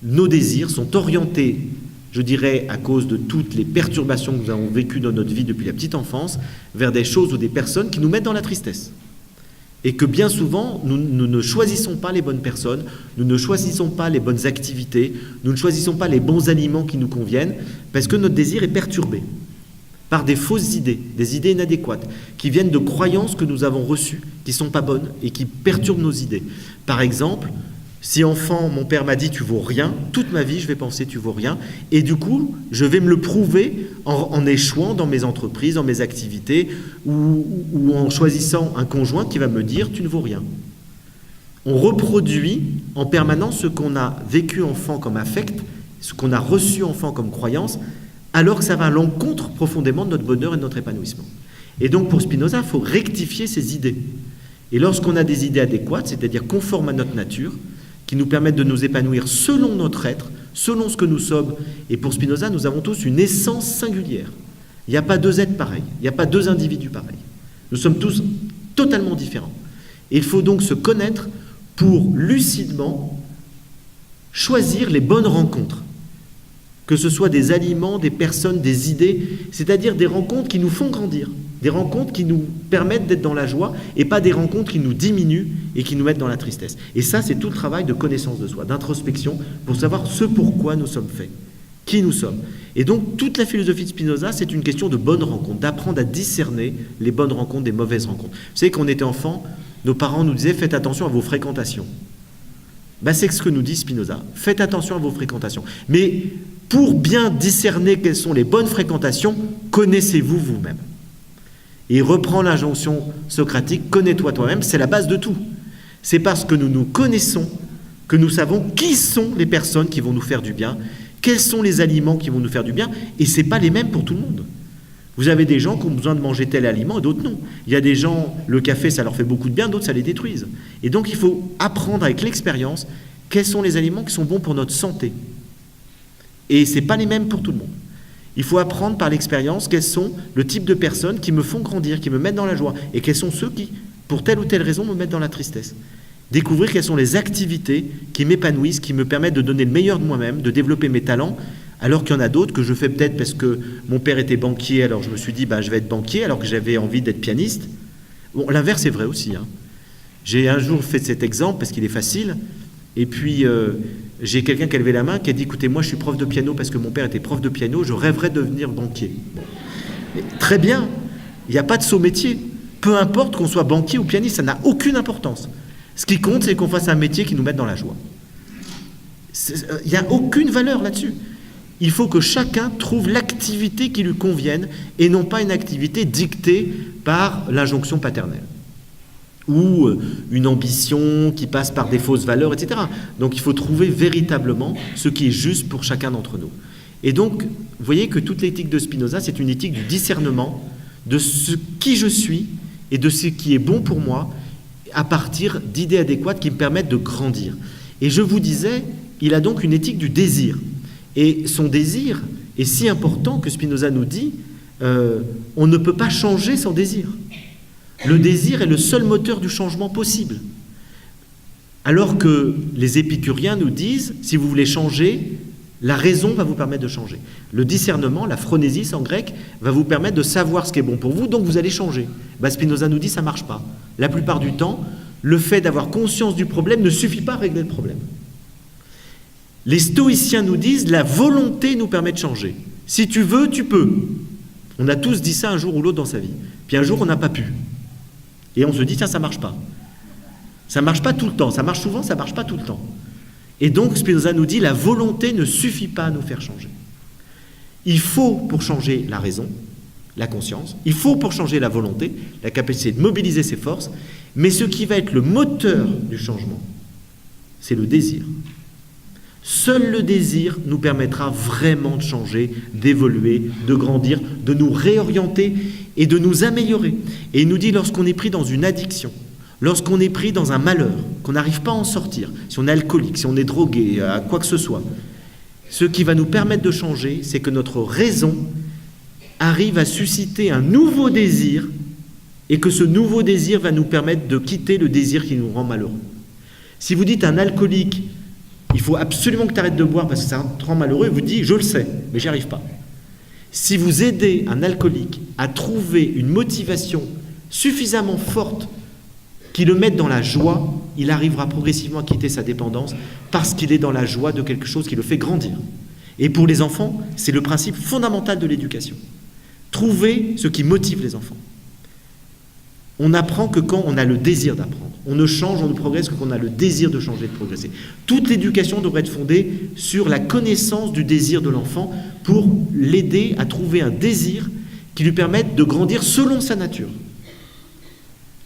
nos désirs sont orientés, je dirais, à cause de toutes les perturbations que nous avons vécues dans notre vie depuis la petite enfance, vers des choses ou des personnes qui nous mettent dans la tristesse. Et que bien souvent, nous ne choisissons pas les bonnes personnes, nous ne choisissons pas les bonnes activités, nous ne choisissons pas les bons aliments qui nous conviennent, parce que notre désir est perturbé par des fausses idées, des idées inadéquates, qui viennent de croyances que nous avons reçues, qui ne sont pas bonnes et qui perturbent nos idées. Par exemple, si enfant, mon père m'a dit « tu vaux rien », toute ma vie je vais penser « tu vaux rien », et du coup, je vais me le prouver en échouant dans mes entreprises, dans mes activités, ou en choisissant un conjoint qui va me dire « tu ne vaux rien ». On reproduit en permanence ce qu'on a vécu enfant comme affect, ce qu'on a reçu enfant comme croyance, alors que ça va à l'encontre profondément de notre bonheur et de notre épanouissement. Et donc pour Spinoza, il faut rectifier ces idées. Et lorsqu'on a des idées adéquates, c'est-à-dire conformes à notre nature, qui nous permettent de nous épanouir selon notre être, selon ce que nous sommes. Et pour Spinoza, nous avons tous une essence singulière. Il n'y a pas deux êtres pareils, il n'y a pas deux individus pareils. Nous sommes tous totalement différents. Et il faut donc se connaître pour lucidement choisir les bonnes rencontres. Que ce soit des aliments, des personnes, des idées, c'est-à-dire des rencontres qui nous font grandir, des rencontres qui nous permettent d'être dans la joie et pas des rencontres qui nous diminuent et qui nous mettent dans la tristesse. Et ça, c'est tout le travail de connaissance de soi, d'introspection, pour savoir ce pourquoi nous sommes faits, qui nous sommes. Et donc, toute la philosophie de Spinoza, c'est une question de bonnes rencontres, d'apprendre à discerner les bonnes rencontres des mauvaises rencontres. Vous savez, quand on était enfant, nos parents nous disaient « faites attention à vos fréquentations ». Ben, c'est ce que nous dit Spinoza. Faites attention à vos fréquentations. Mais pour bien discerner quelles sont les bonnes fréquentations, connaissez-vous vous-même. Et il reprend l'injonction socratique, connais-toi toi-même, c'est la base de tout. C'est parce que nous nous connaissons que nous savons qui sont les personnes qui vont nous faire du bien, quels sont les aliments qui vont nous faire du bien, et ce n'est pas les mêmes pour tout le monde. Vous avez des gens qui ont besoin de manger tel aliment et d'autres non. Il y a des gens, le café, ça leur fait beaucoup de bien, d'autres, ça les détruise. Et donc, il faut apprendre avec l'expérience quels sont les aliments qui sont bons pour notre santé. Et ce n'est pas les mêmes pour tout le monde. Il faut apprendre par l'expérience quels sont le type de personnes qui me font grandir, qui me mettent dans la joie, et quels sont ceux qui, pour telle ou telle raison, me mettent dans la tristesse. Découvrir quelles sont les activités qui m'épanouissent, qui me permettent de donner le meilleur de moi-même, de développer mes talents, alors qu'il y en a d'autres que je fais peut-être parce que mon père était banquier, alors je me suis dit je vais être banquier, alors que j'avais envie d'être pianiste. Bon, l'inverse est vrai aussi. J'ai un jour fait cet exemple parce qu'il est facile, et puis j'ai quelqu'un qui a levé la main qui a dit écoutez, moi je suis prof de piano parce que mon père était prof de piano, je rêverais de devenir banquier. Bon. Très bien, il n'y a pas de saut métier. Peu importe qu'on soit banquier ou pianiste, ça n'a aucune importance. Ce qui compte, c'est qu'on fasse un métier qui nous mette dans la joie. Il n'y a aucune valeur là-dessus. Il faut que chacun trouve l'activité qui lui convienne et non pas une activité dictée par l'injonction paternelle ou une ambition qui passe par des fausses valeurs, etc. Donc il faut trouver véritablement ce qui est juste pour chacun d'entre nous. Et donc, vous voyez que toute l'éthique de Spinoza, c'est une éthique du discernement de qui je suis et de ce qui est bon pour moi à partir d'idées adéquates qui me permettent de grandir. Et je vous disais, il a donc une éthique du désir. Et son désir est si important que Spinoza nous dit on ne peut pas changer sans désir. Le désir est le seul moteur du changement possible. Alors que les épicuriens nous disent, si vous voulez changer, la raison va vous permettre de changer. Le discernement, la phronésis en grec, va vous permettre de savoir ce qui est bon pour vous, donc vous allez changer. Spinoza nous dit ça ne marche pas. La plupart du temps, le fait d'avoir conscience du problème ne suffit pas à régler le problème. Les stoïciens nous disent la volonté nous permet de changer. Si tu veux, tu peux. On a tous dit ça un jour ou l'autre dans sa vie. Puis un jour, on n'a pas pu. Et on se dit, tiens, ça ne marche pas. Ça ne marche pas tout le temps. Ça marche souvent, ça ne marche pas tout le temps. Et donc, Spinoza nous dit, la volonté ne suffit pas à nous faire changer. Il faut, pour changer la raison, la conscience, il faut pour changer la volonté, la capacité de mobiliser ses forces, mais ce qui va être le moteur du changement, c'est le désir. Seul le désir nous permettra vraiment de changer, d'évoluer, de grandir, de nous réorienter et de nous améliorer. Et il nous dit, lorsqu'on est pris dans une addiction, lorsqu'on est pris dans un malheur, qu'on n'arrive pas à en sortir, si on est alcoolique, si on est drogué, à quoi que ce soit, ce qui va nous permettre de changer, c'est que notre raison arrive à susciter un nouveau désir et que ce nouveau désir va nous permettre de quitter le désir qui nous rend malheureux. Si vous dites à un alcoolique, il faut absolument que tu arrêtes de boire parce que ça te rend malheureux, il vous dit, je le sais, mais j'y arrive pas. Si vous aidez un alcoolique à trouver une motivation suffisamment forte qui le mette dans la joie, il arrivera progressivement à quitter sa dépendance parce qu'il est dans la joie de quelque chose qui le fait grandir. Et pour les enfants, c'est le principe fondamental de l'éducation. Trouver ce qui motive les enfants. On n'apprend que quand on a le désir d'apprendre. On ne change, on ne progresse que quand on a le désir de changer, de progresser. Toute l'éducation devrait être fondée sur la connaissance du désir de l'enfant pour l'aider à trouver un désir qui lui permette de grandir selon sa nature.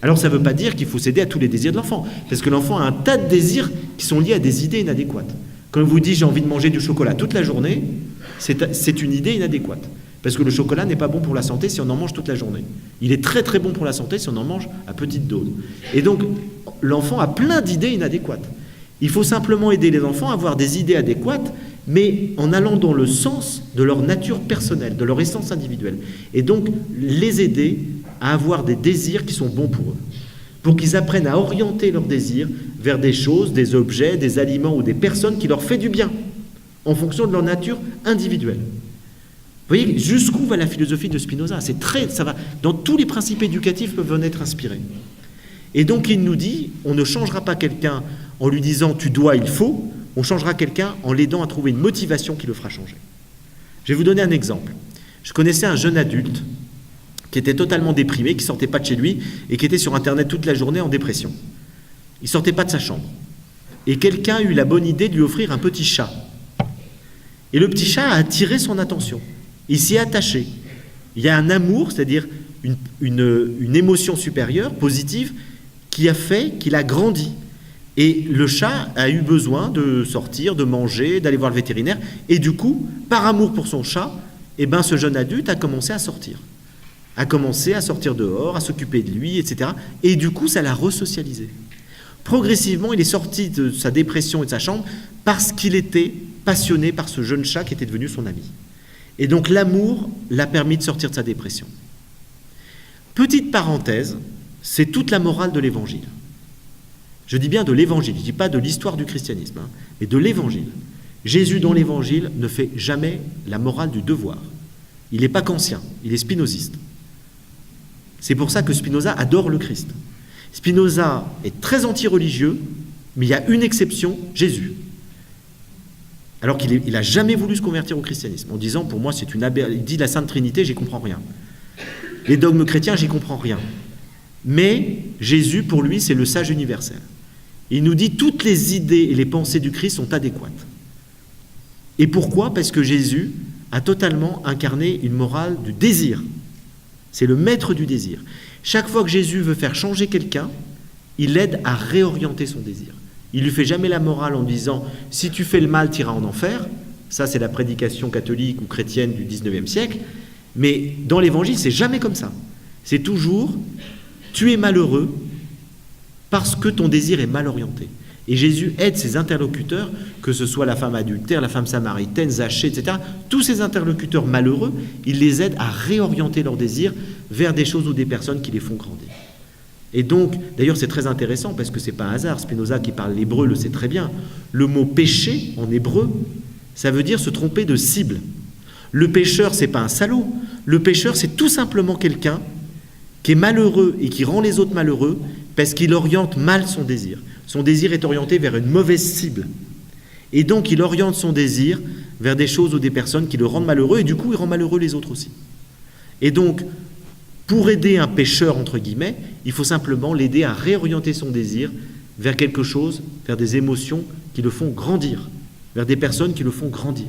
Alors ça ne veut pas dire qu'il faut céder à tous les désirs de l'enfant, parce que l'enfant a un tas de désirs qui sont liés à des idées inadéquates. Quand il vous dit j'ai envie de manger du chocolat toute la journée, c'est une idée inadéquate. Parce que le chocolat n'est pas bon pour la santé si on en mange toute la journée. Il est très très bon pour la santé si on en mange à petite dose. Et donc, l'enfant a plein d'idées inadéquates. Il faut simplement aider les enfants à avoir des idées adéquates, mais en allant dans le sens de leur nature personnelle, de leur essence individuelle. Et donc, les aider à avoir des désirs qui sont bons pour eux. Pour qu'ils apprennent à orienter leurs désirs vers des choses, des objets, des aliments ou des personnes qui leur font du bien, en fonction de leur nature individuelle. Vous voyez jusqu'où va la philosophie de Spinoza. Ça va, dans tous les principes éducatifs peuvent en être inspirés. Et donc il nous dit, on ne changera pas quelqu'un en lui disant tu dois, il faut, on changera quelqu'un en l'aidant à trouver une motivation qui le fera changer. Je vais vous donner un exemple. Je connaissais un jeune adulte qui était totalement déprimé, qui ne sortait pas de chez lui et qui était sur Internet toute la journée en dépression. Il ne sortait pas de sa chambre. Et quelqu'un a eu la bonne idée de lui offrir un petit chat. Et le petit chat a attiré son attention. Il s'y est attaché. Il y a un amour, c'est-à-dire une émotion supérieure, positive, qui a fait qu'il a grandi. Et le chat a eu besoin de sortir, de manger, d'aller voir le vétérinaire. Et du coup, par amour pour son chat, ce jeune adulte a commencé à sortir. A commencé à sortir dehors, à s'occuper de lui, etc. Et du coup, ça l'a resocialisé. Progressivement, il est sorti de sa dépression et de sa chambre parce qu'il était passionné par ce jeune chat qui était devenu son ami. Et donc l'amour l'a permis de sortir de sa dépression. Petite parenthèse, c'est toute la morale de l'Évangile. Je dis bien de l'Évangile, je ne dis pas de l'histoire du christianisme, mais de l'Évangile. Jésus, dans l'Évangile, ne fait jamais la morale du devoir. Il n'est pas kantien, il est spinoziste. C'est pour ça que Spinoza adore le Christ. Spinoza est très anti-religieux, mais il y a une exception, Jésus. Alors qu'il n'a jamais voulu se convertir au christianisme, en disant, pour moi, c'est une aberration. Il dit la Sainte Trinité, j'y comprends rien. Les dogmes chrétiens, j'y comprends rien. Mais Jésus, pour lui, c'est le sage universel. Il nous dit toutes les idées et les pensées du Christ sont adéquates. Et pourquoi ? Parce que Jésus a totalement incarné une morale du désir. C'est le maître du désir. Chaque fois que Jésus veut faire changer quelqu'un, il l'aide à réorienter son désir. Il ne lui fait jamais la morale en disant « si tu fais le mal, tu iras en enfer ». Ça, c'est la prédication catholique ou chrétienne du 19e siècle. Mais dans l'Évangile, c'est jamais comme ça. C'est toujours « tu es malheureux parce que ton désir est mal orienté ». Et Jésus aide ses interlocuteurs, que ce soit la femme adultère, la femme samaritaine, Zachée, etc. Tous ces interlocuteurs malheureux, il les aide à réorienter leur désir vers des choses ou des personnes qui les font grandir. Et donc, d'ailleurs, c'est très intéressant parce que c'est pas un hasard. Spinoza, qui parle l'hébreu, le sait très bien. Le mot péché en hébreu, ça veut dire se tromper de cible. Le pécheur, c'est pas un salaud. Le pécheur, c'est tout simplement quelqu'un qui est malheureux et qui rend les autres malheureux parce qu'il oriente mal son désir. Son désir est orienté vers une mauvaise cible. Et donc, il oriente son désir vers des choses ou des personnes qui le rendent malheureux, et du coup, il rend malheureux les autres aussi. Et donc, pour aider un pécheur, entre guillemets, il faut simplement l'aider à réorienter son désir vers quelque chose, vers des émotions qui le font grandir, vers des personnes qui le font grandir.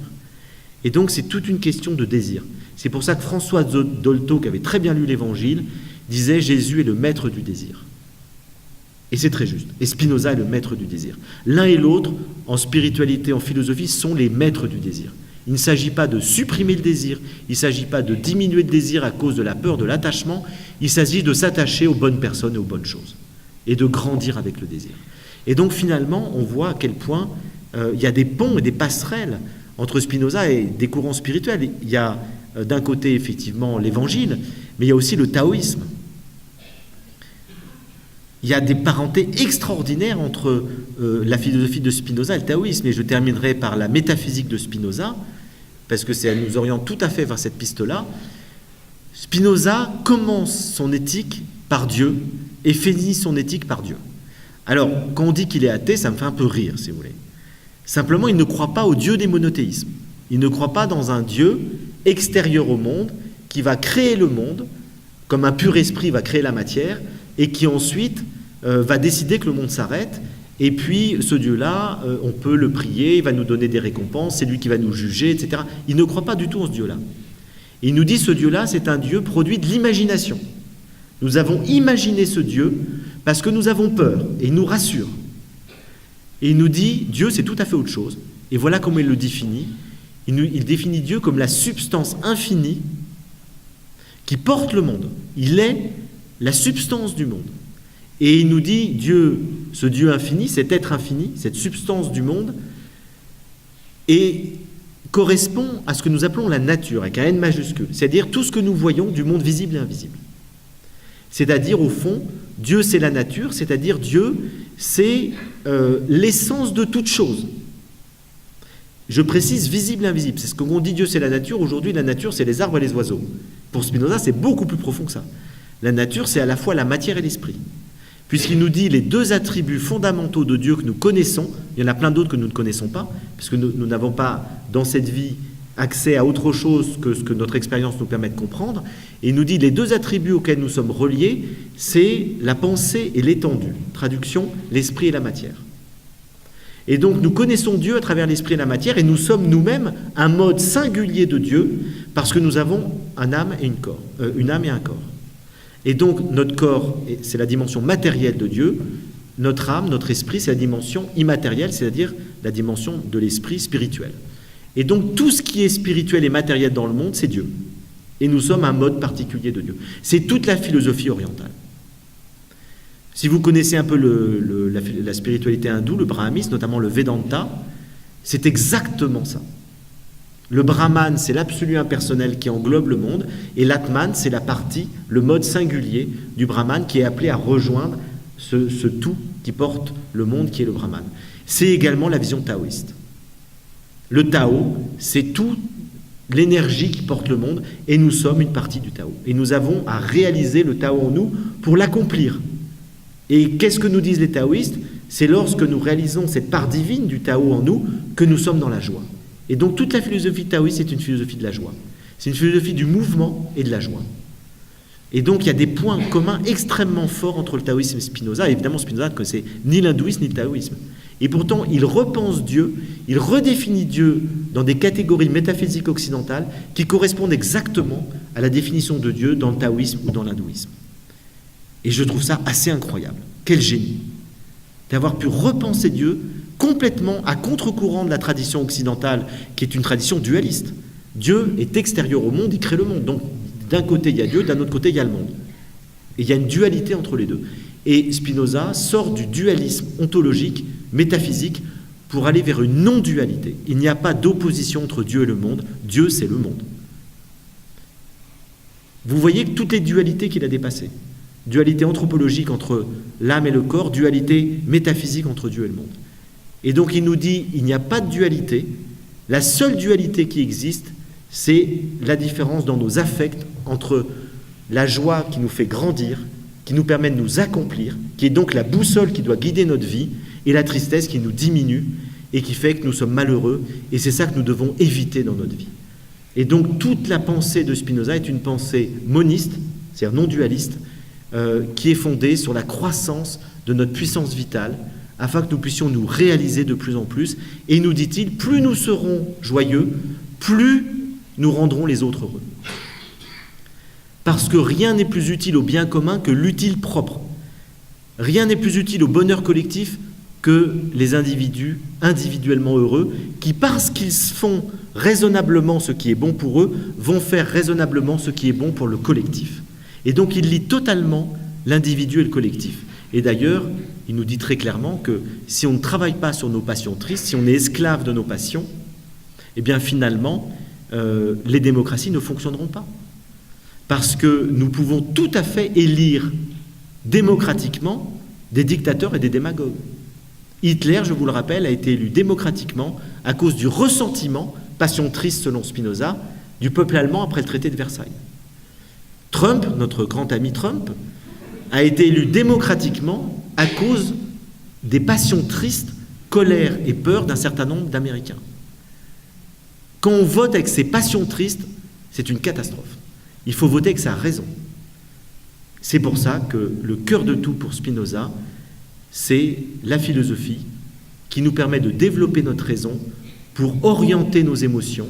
Et donc, c'est toute une question de désir. C'est pour ça que François Dolto, qui avait très bien lu l'Évangile, disait « Jésus est le maître du désir ». Et c'est très juste. Et Spinoza est le maître du désir. L'un et l'autre, en spiritualité, en philosophie, sont les maîtres du désir. Il ne s'agit pas de supprimer le désir, il ne s'agit pas de diminuer le désir à cause de la peur, de l'attachement, il s'agit de s'attacher aux bonnes personnes et aux bonnes choses, et de grandir avec le désir. Et donc finalement, on voit à quel point il y a des ponts et des passerelles entre Spinoza et des courants spirituels. Il y a d'un côté effectivement l'Évangile, mais il y a aussi le taoïsme. Il y a des parentés extraordinaires entre la philosophie de Spinoza et le taoïsme. Et je terminerai par la métaphysique de Spinoza, parce que elle nous oriente tout à fait vers cette piste-là. Spinoza commence son éthique par Dieu et finit son éthique par Dieu. Alors, quand on dit qu'il est athée, ça me fait un peu rire, si vous voulez. Simplement, il ne croit pas au Dieu des monothéismes. Il ne croit pas dans un Dieu extérieur au monde qui va créer le monde, comme un pur esprit va créer la matière, et qui ensuite va décider que le monde s'arrête, et puis ce Dieu-là, on peut le prier, il va nous donner des récompenses, c'est lui qui va nous juger, etc. Il ne croit pas du tout en ce Dieu-là. Et il nous dit, ce Dieu-là, c'est un Dieu produit de l'imagination. Nous avons imaginé ce Dieu parce que nous avons peur, et il nous rassure. Et il nous dit, Dieu, c'est tout à fait autre chose. Et voilà comment il le définit. Il définit Dieu comme la substance infinie qui porte le monde. Il est la substance du monde. Et il nous dit, Dieu, ce Dieu infini, cet être infini, cette substance du monde, et correspond à ce que nous appelons la nature, avec un N majuscule, c'est-à-dire tout ce que nous voyons du monde visible et invisible. C'est-à-dire, au fond, Dieu, c'est la nature, c'est-à-dire Dieu, c'est l'essence de toute chose. Je précise visible et invisible. C'est ce qu'on dit, Dieu, c'est la nature. Aujourd'hui, la nature, c'est les arbres et les oiseaux. Pour Spinoza, c'est beaucoup plus profond que ça. La nature, c'est à la fois la matière et l'esprit. Puisqu'il nous dit les deux attributs fondamentaux de Dieu que nous connaissons, il y en a plein d'autres que nous ne connaissons pas, puisque nous n'avons pas, dans cette vie, accès à autre chose que ce que notre expérience nous permet de comprendre. Et il nous dit les deux attributs auxquels nous sommes reliés, c'est la pensée et l'étendue. Traduction, l'esprit et la matière. Et donc nous connaissons Dieu à travers l'esprit et la matière, et nous sommes nous-mêmes un mode singulier de Dieu, parce que nous avons une âme et un corps. Et donc notre corps, c'est la dimension matérielle de Dieu, notre âme, notre esprit, c'est la dimension immatérielle, c'est-à-dire la dimension de l'esprit spirituel. Et donc tout ce qui est spirituel et matériel dans le monde, c'est Dieu. Et nous sommes un mode particulier de Dieu. C'est toute la philosophie orientale. Si vous connaissez un peu la spiritualité hindoue, le brahmanisme, notamment le Vedanta, c'est exactement ça. Le Brahman, c'est l'absolu impersonnel qui englobe le monde, et l'Atman, c'est la partie, le mode singulier du Brahman qui est appelé à rejoindre ce tout qui porte le monde, qui est le Brahman. C'est également la vision taoïste. Le Tao, c'est toute l'énergie qui porte le monde, et nous sommes une partie du Tao. Et nous avons à réaliser le Tao en nous pour l'accomplir. Et qu'est-ce que nous disent les taoïstes? C'est lorsque nous réalisons cette part divine du Tao en nous que nous sommes dans la joie. Et donc toute la philosophie taoïste est une philosophie de la joie. C'est une philosophie du mouvement et de la joie. Et donc il y a des points communs extrêmement forts entre le taoïsme et Spinoza. Et évidemment, Spinoza ne connaissait ni l'hindouisme ni le taoïsme. Et pourtant, il repense Dieu, il redéfinit Dieu dans des catégories métaphysiques occidentales qui correspondent exactement à la définition de Dieu dans le taoïsme ou dans l'hindouisme. Et je trouve ça assez incroyable. Quel génie d'avoir pu repenser Dieu complètement à contre-courant de la tradition occidentale, qui est une tradition dualiste. Dieu est extérieur au monde, il crée le monde. Donc, d'un côté, il y a Dieu, d'un autre côté, il y a le monde. Et il y a une dualité entre les deux. Et Spinoza sort du dualisme ontologique, métaphysique, pour aller vers une non-dualité. Il n'y a pas d'opposition entre Dieu et le monde. Dieu, c'est le monde. Vous voyez toutes les dualités qu'il a dépassées. Dualité anthropologique entre l'âme et le corps, dualité métaphysique entre Dieu et le monde. Et donc il nous dit, il n'y a pas de dualité, la seule dualité qui existe, c'est la différence dans nos affects entre la joie qui nous fait grandir, qui nous permet de nous accomplir, qui est donc la boussole qui doit guider notre vie, et la tristesse qui nous diminue et qui fait que nous sommes malheureux, et c'est ça que nous devons éviter dans notre vie. Et donc toute la pensée de Spinoza est une pensée moniste, c'est-à-dire non dualiste, qui est fondée sur la croissance de notre puissance vitale, afin que nous puissions nous réaliser de plus en plus. Et nous dit-il, plus nous serons joyeux, plus nous rendrons les autres heureux. Parce que rien n'est plus utile au bien commun que l'utile propre. Rien n'est plus utile au bonheur collectif que les individus individuellement heureux, qui, parce qu'ils font raisonnablement ce qui est bon pour eux, vont faire raisonnablement ce qui est bon pour le collectif. Et donc il lie totalement l'individu et le collectif. Et d'ailleurs, il nous dit très clairement que si on ne travaille pas sur nos passions tristes, si on est esclave de nos passions, eh bien finalement, les démocraties ne fonctionneront pas. Parce que nous pouvons tout à fait élire démocratiquement des dictateurs et des démagogues. Hitler, je vous le rappelle, a été élu démocratiquement à cause du ressentiment, passion triste selon Spinoza, du peuple allemand après le traité de Versailles. Trump, notre grand ami Trump, a été élu démocratiquement à cause des passions tristes, colère et peur d'un certain nombre d'Américains. Quand on vote avec ces passions tristes, c'est une catastrophe. Il faut voter avec sa raison. C'est pour ça que le cœur de tout pour Spinoza, c'est la philosophie qui nous permet de développer notre raison pour orienter nos émotions,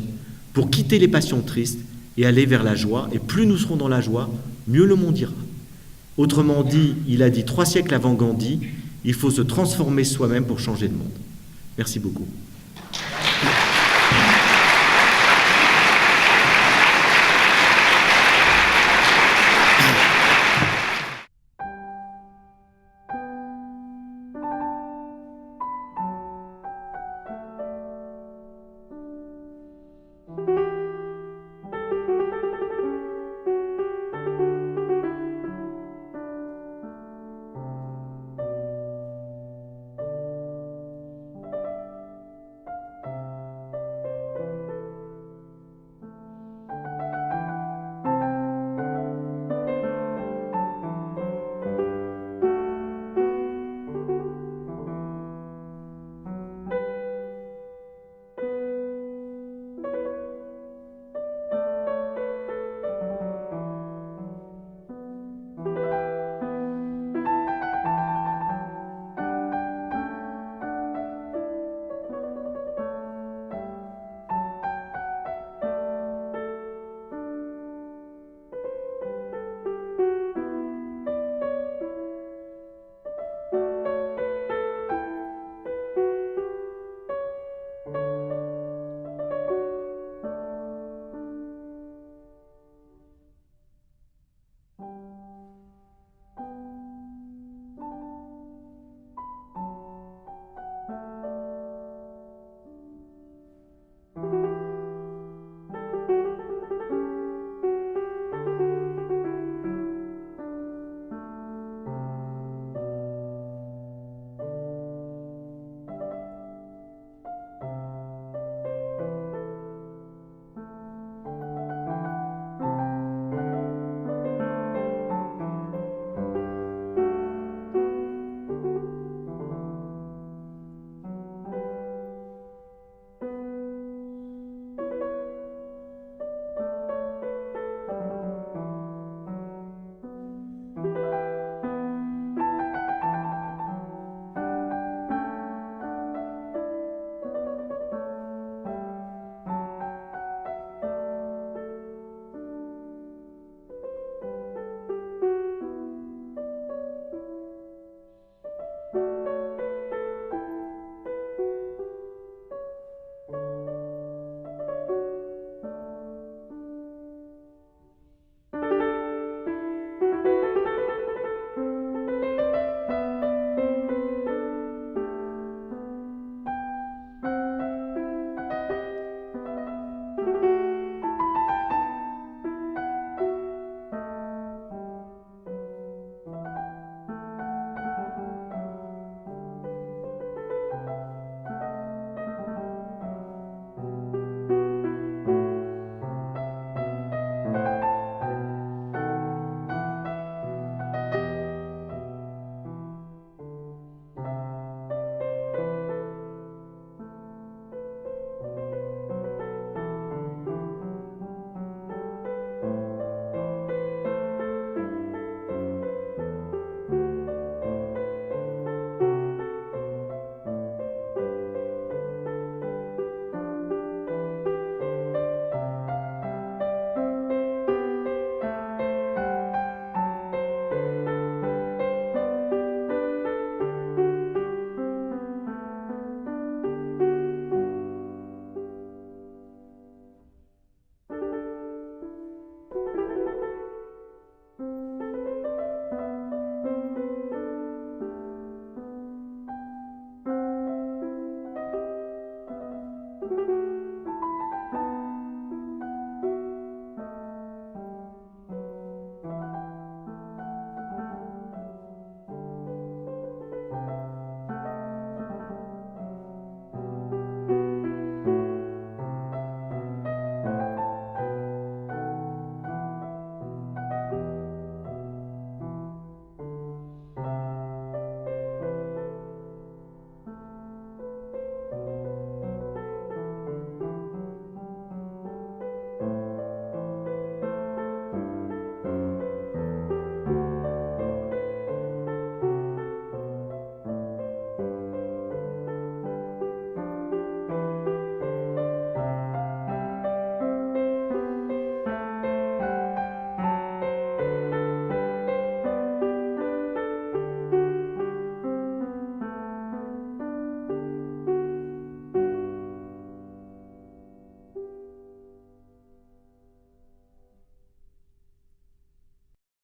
pour quitter les passions tristes et aller vers la joie. Et plus nous serons dans la joie, mieux le monde ira. Autrement dit, il a dit 3 siècles avant Gandhi, il faut se transformer soi-même pour changer le monde. Merci beaucoup.